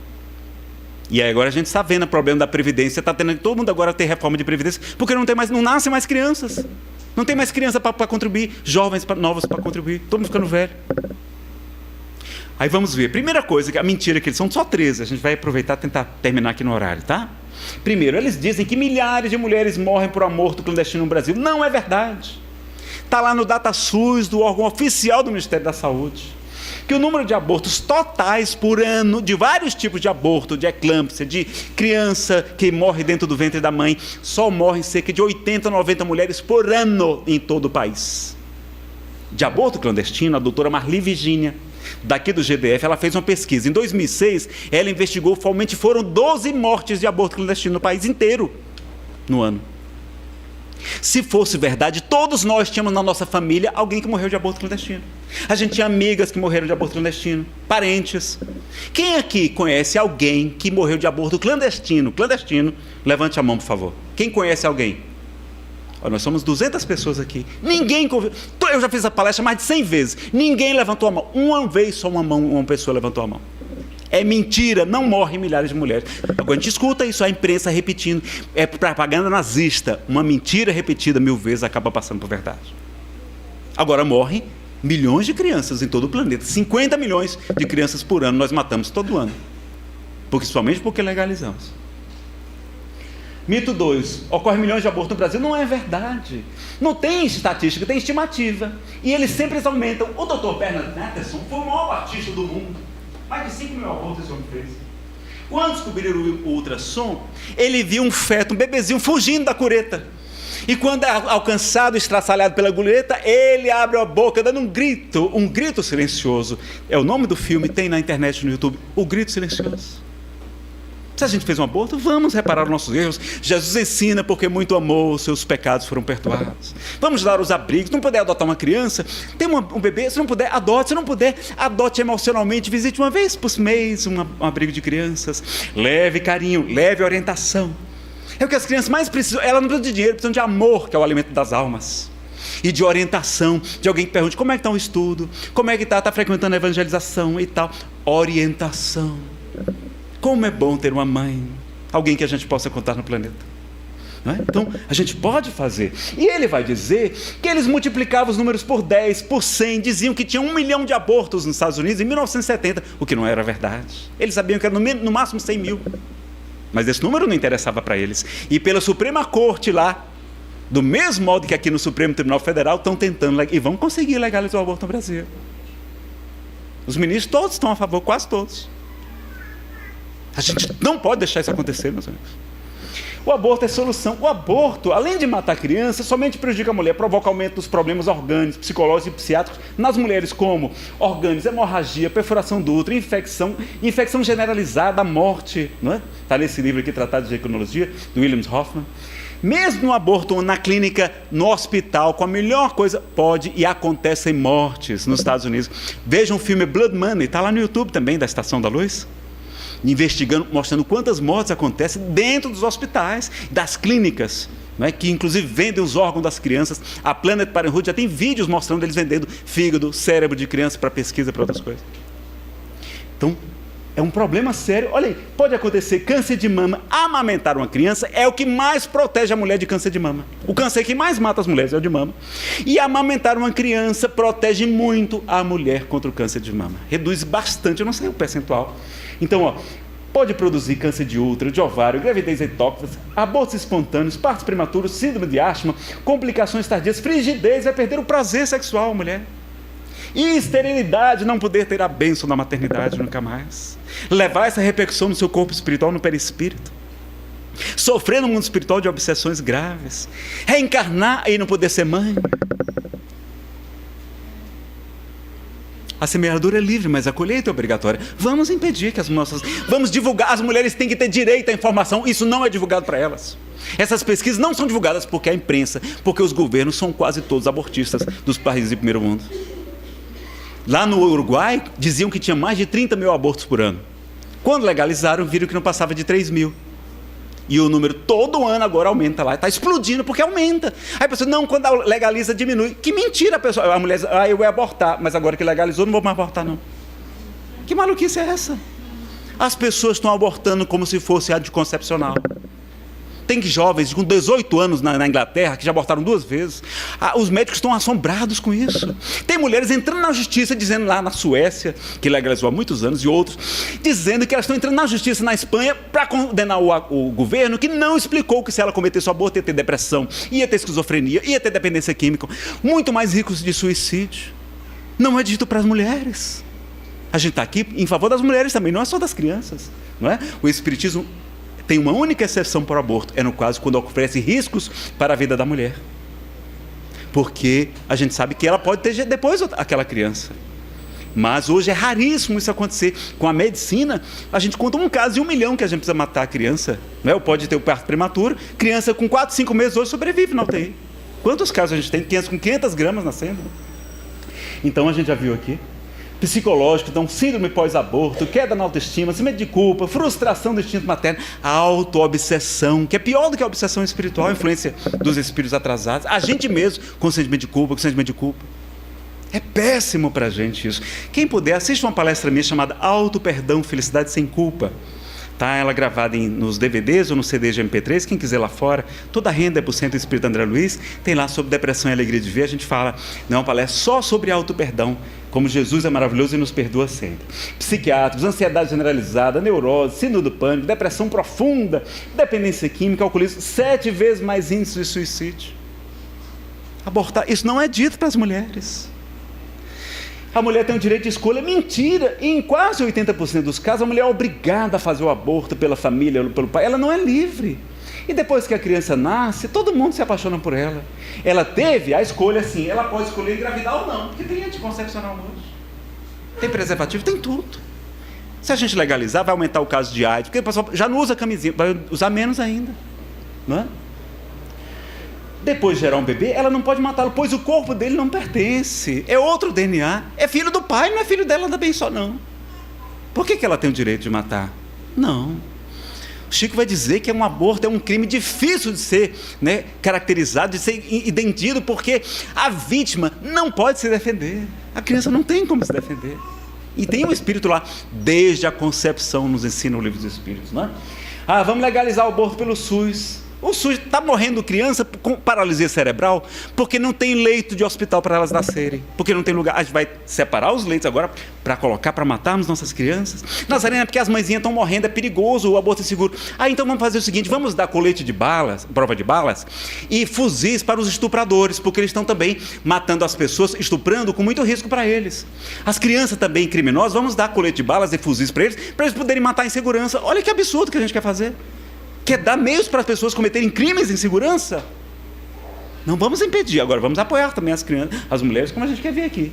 E aí agora a gente está vendo o problema da Previdência, está tendo que todo mundo agora ter reforma de Previdência, porque não nascem mais crianças. Não tem mais criança para contribuir, jovens novos para contribuir, todo mundo ficando velho. Aí vamos ver. Primeira coisa, a mentira que eles são só 13, a gente vai aproveitar e tentar terminar aqui no horário, tá? Primeiro, eles dizem que milhares de mulheres morrem por aborto clandestino no Brasil. Não é verdade. Está lá no DataSUS, do órgão oficial do Ministério da Saúde, que o número de abortos totais por ano, de vários tipos de aborto, de eclâmpsia, de criança que morre dentro do ventre da mãe, só morrem cerca de 80, 90 mulheres por ano em todo o país. De aborto clandestino, a doutora Marli Virginia, daqui do GDF, ela fez uma pesquisa. Em 2006, ela investigou, somente foram 12 mortes de aborto clandestino no país inteiro, no ano. Se fosse verdade, todos nós tínhamos na nossa família alguém que morreu de aborto clandestino. A gente tinha amigas que morreram de aborto clandestino, parentes. Quem aqui conhece alguém que morreu de aborto clandestino? Clandestino, levante a mão, por favor. Quem conhece alguém? Nós somos 200 pessoas aqui. Ninguém... Eu já fiz a palestra mais de 100 vezes. Ninguém levantou a mão. Uma vez só uma pessoa levantou a mão. É mentira, não morrem milhares de mulheres. Agora a gente escuta isso, a imprensa repetindo. É propaganda nazista. Uma mentira repetida 1000 vezes acaba passando por verdade. Agora morrem milhões de crianças em todo o planeta. 50 milhões de crianças por ano nós matamos todo ano. Principalmente porque legalizamos. Mito 2. Ocorre milhões de abortos no Brasil. Não é verdade. Não tem estatística, tem estimativa. E eles sempre aumentam. O Dr. Bernard Natterson foi o maior abortista do mundo. Mais de 5 mil abortos esse homem fez. Quando descobriram o ultrassom, ele viu um feto, um bebezinho fugindo da cureta. E quando é alcançado, estraçalhado pela agulheta, ele abre a boca dando um grito silencioso. É o nome do filme, tem na internet, no YouTube, O Grito Silencioso. Se a gente fez um aborto, vamos reparar os nossos erros. Jesus ensina porque muito amou, os seus pecados foram perdoados. Vamos dar os abrigos. Não puder adotar uma criança, tem um bebê, se não puder, adote. Se não puder, adote emocionalmente, visite uma vez por mês um abrigo de crianças. Leve carinho, leve orientação. É o que as crianças mais precisam. Elas não precisam de dinheiro, precisam de amor, que é o alimento das almas. E de orientação, de alguém que pergunte como é que está o estudo, como é que está frequentando a evangelização e tal. Orientação. Como é bom ter uma mãe, alguém que a gente possa contar no planeta. Não é? Então, a gente pode fazer. E ele vai dizer que eles multiplicavam os números por 10, por 100, diziam que tinha 1 milhão de abortos nos Estados Unidos em 1970, o que não era verdade. Eles sabiam que era no máximo 100 mil. Mas esse número não interessava para eles. E pela Suprema Corte lá, do mesmo modo que aqui no Supremo Tribunal Federal, estão tentando, e vão conseguir legalizar o aborto no Brasil. Os ministros todos estão a favor, quase todos. A gente não pode deixar isso acontecer, meus amigos. O aborto é solução. O aborto, além de matar a criança, somente prejudica a mulher, provoca aumento dos problemas orgânicos, psicológicos e psiquiátricos nas mulheres, como orgânicos, hemorragia, perfuração do útero, infecção generalizada, morte. Não é? Está nesse livro aqui, Tratado de Endocrinologia, do William Hoffman. Mesmo no aborto na clínica, no hospital, com a melhor coisa, pode e acontecem mortes nos Estados Unidos. Vejam o filme Blood Money, está lá no YouTube também, da Estação da Luz. Investigando, mostrando quantas mortes acontecem dentro dos hospitais, das clínicas, né, que inclusive vendem os órgãos das crianças. A Planned Parenthood já tem vídeos mostrando eles vendendo fígado, cérebro de criança para pesquisa, para outras coisas. Então, É um problema sério. Olha aí, pode acontecer câncer de mama. Amamentar uma criança é o que mais protege a mulher de câncer de mama. O câncer que mais mata as mulheres é o de mama. E amamentar uma criança protege muito a mulher contra o câncer de mama. Reduz bastante, eu não sei o percentual. Então, ó, pode produzir câncer de útero, de ovário, gravidez ectópica, abortos espontâneos, partos prematuros, síndrome de asma, complicações tardias, frigidez, vai perder o prazer sexual, mulher. E esterilidade, não poder ter a bênção da maternidade nunca mais. Levar essa repercussão no seu corpo espiritual, no perispírito. Sofrer no mundo espiritual de obsessões graves. Reencarnar e não poder ser mãe. A semeadura é livre, mas a colheita é obrigatória. Vamos impedir que vamos divulgar, as mulheres têm que ter direito à informação, isso não é divulgado para elas. Essas pesquisas não são divulgadas porque a imprensa, porque os governos são quase todos abortistas dos países do primeiro mundo. Lá no Uruguai, diziam que tinha mais de 30 mil abortos por ano. Quando legalizaram, viram que não passava de 3 mil. E o número todo ano agora aumenta lá. Está explodindo porque aumenta. Aí a pessoa, não, quando legaliza, diminui. Que mentira, a mulher diz, eu vou abortar. Mas agora que legalizou, não vou mais abortar, não. Que maluquice é essa? As pessoas estão abortando como se fosse anticoncepcional. Tem jovens com 18 anos na Inglaterra que já abortaram 2 vezes. Os médicos estão assombrados com isso. Tem mulheres entrando na justiça, dizendo lá na Suécia, que legalizou há muitos anos, e outros, dizendo que elas estão entrando na justiça na Espanha para condenar o governo, que não explicou que se ela cometesse o aborto ia ter depressão, ia ter esquizofrenia, ia ter dependência química, muito mais ricos de suicídio. Não é dito para as mulheres. A gente está aqui em favor das mulheres também, não é só das crianças, não é? O Espiritismo tem uma única exceção para o aborto, é no caso quando oferece riscos para a vida da mulher. Porque a gente sabe que ela pode ter depois aquela criança. Mas hoje é raríssimo isso acontecer. Com a medicina, a gente conta um caso de 1 milhão que a gente precisa matar a criança. Não é? Ou pode ter o parto prematuro, criança com 4, 5 meses hoje sobrevive na UTI. Quantos casos a gente tem? Crianças com 500 gramas nascendo. Então a gente já viu aqui. Psicológico, então síndrome pós-aborto, queda na autoestima, sentimento de culpa, frustração do instinto materno, auto-obsessão, que é pior do que a obsessão espiritual, a influência dos espíritos atrasados, a gente mesmo com sentimento de culpa, É péssimo para a gente isso. Quem puder, assiste uma palestra minha chamada Auto-Perdão, Felicidade Sem Culpa. Tá, ela gravada nos DVDs ou no CD de MP3, quem quiser lá fora, toda a renda é para o Centro Espírita André Luiz, tem lá sobre depressão e alegria de ver, a gente fala, não é uma palestra só sobre auto-perdão, como Jesus é maravilhoso e nos perdoa sempre. Psiquiátricos, ansiedade generalizada, neurose, síndrome do pânico, depressão profunda, dependência química, alcoolismo, 7 vezes mais índice de suicídio. Abortar, isso não é dito para as mulheres. A mulher tem o direito de escolha, mentira, e em quase 80% dos casos a mulher é obrigada a fazer o aborto pela família, pelo pai, ela não é livre. E depois que a criança nasce, todo mundo se apaixona por ela. Ela teve a escolha, sim, ela pode escolher engravidar ou não, porque tem anticoncepcional hoje. Tem preservativo, tem tudo. Se a gente legalizar, vai aumentar o caso de AIDS, porque o pessoal já não usa camisinha, vai usar menos ainda, não é? Depois de gerar um bebê, ela não pode matá-lo, pois o corpo dele não pertence. É outro DNA. É filho do pai, não é filho dela também só, não. Por que ela tem o direito de matar? Não. O Chico vai dizer que um aborto é um crime difícil de ser, né, caracterizado, de ser entendido, porque a vítima não pode se defender. A criança não tem como se defender. E tem um espírito lá, desde a concepção, nos ensina o livro dos espíritos, não é? Vamos legalizar o aborto pelo SUS. O SUS está morrendo criança com paralisia cerebral porque não tem leito de hospital para elas nascerem, porque não tem lugar. A gente vai separar os leitos agora para colocar, para matarmos nossas crianças. Nazarena, porque as mãezinhas estão morrendo, é perigoso, o aborto é seguro. Então vamos fazer o seguinte, vamos dar colete de balas, prova de balas, e fuzis para os estupradores, porque eles estão também matando as pessoas, estuprando com muito risco para eles. As crianças também criminosas, vamos dar colete de balas e fuzis para eles poderem matar em segurança. Olha que absurdo que a gente quer fazer. Quer dar meios para as pessoas cometerem crimes em segurança? Não vamos impedir, agora vamos apoiar também as crianças, as mulheres, como a gente quer ver aqui.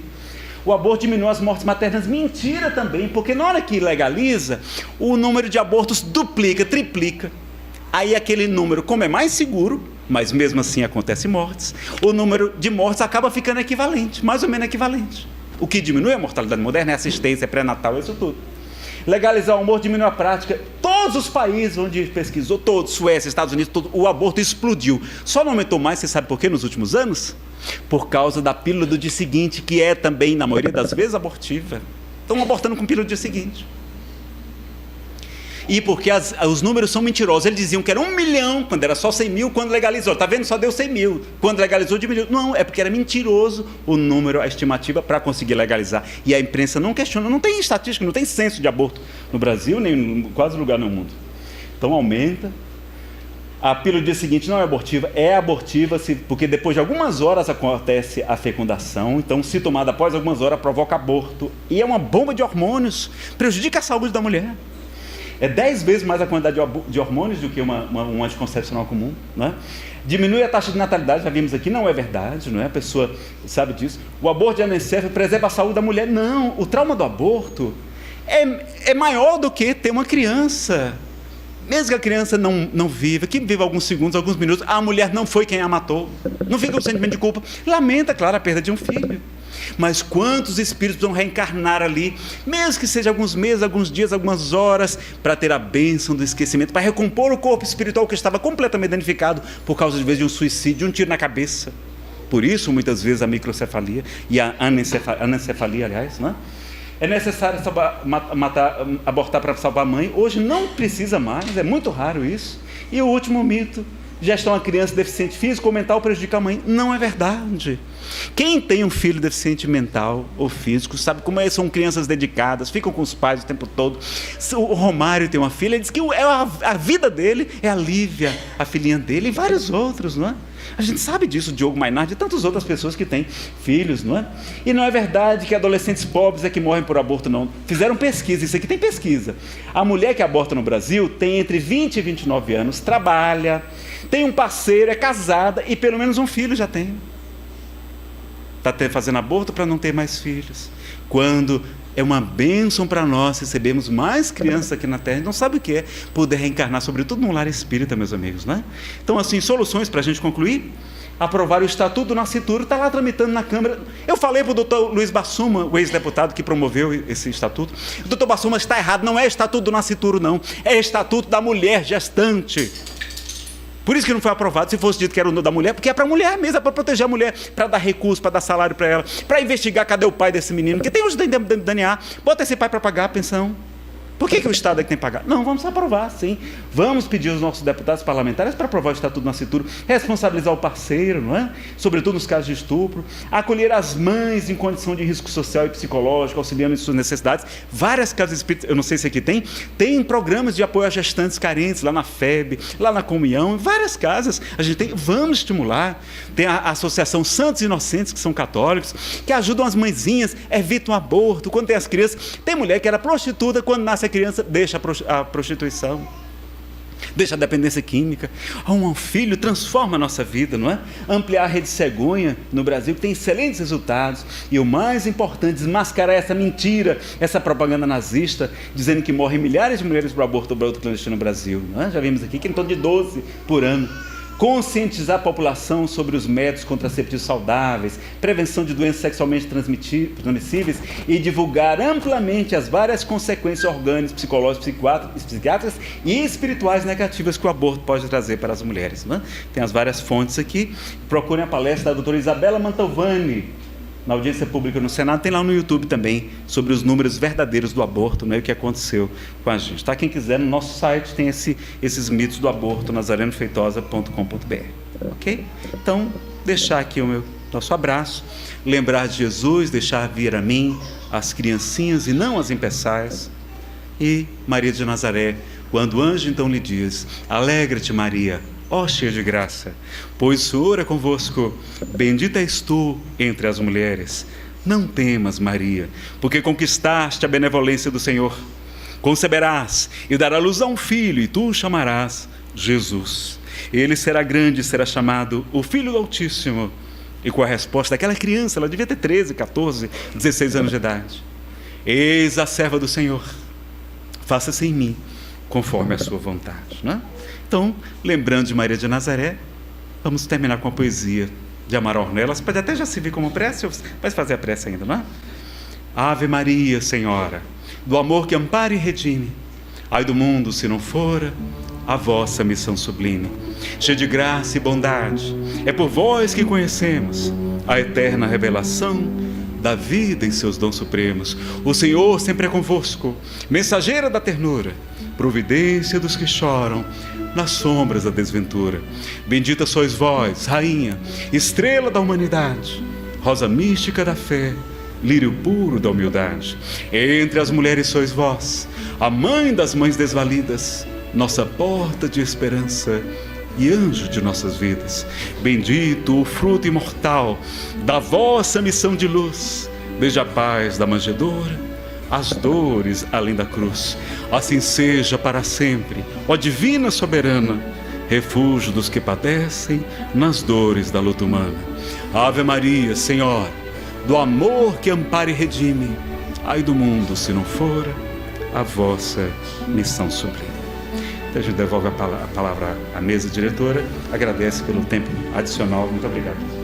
O aborto diminui as mortes maternas, mentira também, porque na hora que legaliza, o número de abortos duplica, triplica. Aí aquele número, como é mais seguro, mas mesmo assim acontece mortes, o número de mortes acaba ficando equivalente, mais ou menos equivalente. O que diminui a mortalidade moderna é assistência, é pré-natal, isso tudo. Legalizar o aborto diminui a prática. Todos os países onde pesquisou, todos, Suécia, Estados Unidos, o aborto explodiu. Só não aumentou mais, você sabe por quê, nos últimos anos? Por causa da pílula do dia seguinte, que é também, na maioria das vezes, abortiva. Estão abortando com pílula do dia seguinte. E porque os números são mentirosos. Eles diziam que era 1 milhão, quando era só 100 mil, quando legalizou. Está vendo? Só deu 100 mil. Quando legalizou, diminuiu. Não, é porque era mentiroso o número, a estimativa para conseguir legalizar. E a imprensa não questiona. Não tem estatística, não tem censo de aborto no Brasil, nem em quase lugar no mundo. Então aumenta. A pílula do dia seguinte não é abortiva porque depois de algumas horas acontece a fecundação. Então, se tomada após algumas horas, provoca aborto. E é uma bomba de hormônios, prejudica a saúde da mulher. É 10 vezes mais a quantidade de hormônios do que um anticoncepcional comum, né? Diminui a taxa de natalidade, já vimos aqui, não é verdade, não é? A pessoa sabe disso. O aborto de anencefalo preserva a saúde da mulher. Não, o trauma do aborto é maior do que ter uma criança. Mesmo que a criança não viva, que viva alguns segundos, alguns minutos, a mulher não foi quem a matou. Não fica com sentimento de culpa. Lamenta, claro, a perda de um filho. Mas quantos espíritos vão reencarnar ali, mesmo que seja alguns meses, alguns dias, algumas horas, para ter a bênção do esquecimento, para recompor o corpo espiritual que estava completamente danificado por causa, de vez, de um suicídio, de um tiro na cabeça. Por isso, muitas vezes, a microcefalia e a anencefalia, aliás, né? É necessário abortar para salvar a mãe. Hoje não precisa mais, é muito raro isso. E o último mito: gestão a criança deficiente físico ou mental prejudica a mãe. Não é verdade. Quem tem um filho deficiente mental ou físico sabe como são crianças dedicadas, ficam com os pais o tempo todo. O Romário tem uma filha, ele diz que a vida dele é a Lívia, a filhinha dele, e vários outros, não é? A gente sabe disso, Diogo Mainardi e tantas outras pessoas que têm filhos, não é? E não é verdade que adolescentes pobres é que morrem por aborto, não. Fizeram pesquisa, isso aqui tem pesquisa. A mulher que aborta no Brasil tem entre 20 e 29 anos, trabalha, tem um parceiro, é casada e pelo menos um filho já tem. Está fazendo aborto para não ter mais filhos. Quando é uma bênção para nós recebermos mais crianças aqui na Terra, a gente não sabe o que é poder reencarnar, sobretudo num lar espírita, meus amigos, né? Então, assim, soluções para a gente concluir: aprovar o Estatuto do Nascituro, está lá tramitando na Câmara. Eu falei para o doutor Luiz Bassuma, o ex-deputado que promoveu esse estatuto. O doutor Bassuma está errado, não é Estatuto do Nascituro, não. É Estatuto da Mulher Gestante. Por isso que não foi aprovado. Se fosse dito que era o da mulher, porque é para a mulher mesmo, é para proteger a mulher, para dar recurso, para dar salário para ela, para investigar cadê o pai desse menino, porque tem hoje dentro do DNA, bota esse pai para pagar a pensão. Por que o Estado é que tem que pagar? Não, vamos aprovar, sim. Vamos pedir aos nossos deputados parlamentares para aprovar o Estatuto do Nascituro, responsabilizar o parceiro, não é? Sobretudo nos casos de estupro, acolher as mães em condição de risco social e psicológico, auxiliando em suas necessidades. Várias casas espíritas, eu não sei se aqui tem programas de apoio a gestantes carentes, lá na FEB, lá na Comunhão, em várias casas a gente tem, vamos estimular. Tem a Associação Santos Inocentes, que são católicos, que ajudam as mãezinhas, evitam aborto, quando tem as crianças. Tem mulher que era prostituta, quando nasce a criança, deixa a prostituição, deixa a dependência química. Um filho transforma a nossa vida, não é? Ampliar a rede cegonha no Brasil, que tem excelentes resultados. E o mais importante, desmascarar essa mentira, essa propaganda nazista, dizendo que morrem milhares de mulheres por aborto clandestino no Brasil, não é? Já vimos aqui que em torno de 12 por ano. Conscientizar a população sobre os métodos contraceptivos saudáveis, prevenção de doenças sexualmente transmissíveis e divulgar amplamente as várias consequências orgânicas, psicológicas, psiquiátricas e espirituais negativas que o aborto pode trazer para as mulheres, né? Tem as várias fontes aqui. Procurem a palestra da doutora Isabela Mantovani, na audiência pública no Senado, tem lá no YouTube também, sobre os números verdadeiros do aborto, né, o que aconteceu com a gente. Tá? Quem quiser, no nosso site tem esses mitos do aborto, nazarenofeitosa.com.br. Ok? Então, deixar aqui o nosso abraço, lembrar de Jesus, deixar vir a mim as criancinhas e não as impeçais. E Maria de Nazaré, quando o anjo então lhe diz: alegra-te, Maria, ó cheia de graça, pois o Senhor é convosco, bendita és tu entre as mulheres. Não temas, Maria, porque conquistaste a benevolência do Senhor. Conceberás e darás à luz a um filho, e tu o chamarás Jesus. Ele será grande e será chamado o Filho do Altíssimo. E com a resposta daquela criança, ela devia ter 13, 14, 16 anos de idade: eis a serva do Senhor, faça-se em mim conforme a sua vontade, não é? Então, lembrando de Maria de Nazaré, vamos terminar com a poesia de Amaral Ornelas. Pode até já servir como prece, ou vai fazer a prece ainda, não é? Ave Maria, Senhora, do amor que ampara e redime, ai do mundo se não fora a vossa missão sublime. Cheia de graça e bondade, é por vós que conhecemos a eterna revelação da vida em seus dons supremos. O Senhor sempre é convosco, mensageira da ternura, providência dos que choram nas sombras da desventura. Bendita sois vós, rainha, estrela da humanidade, rosa mística da fé, lírio puro da humildade. Entre as mulheres sois vós, a mãe das mães desvalidas, nossa porta de esperança e anjo de nossas vidas. Bendito o fruto imortal da vossa missão de luz, desde a paz da manjedoura, as dores além da cruz. Assim seja para sempre, ó divina soberana, refúgio dos que padecem nas dores da luta humana. Ave Maria, Senhora, do amor que ampara e redime, ai do mundo se não for a vossa missão sublime. Então a gente devolve a palavra à mesa diretora, agradece pelo tempo adicional. Muito obrigado.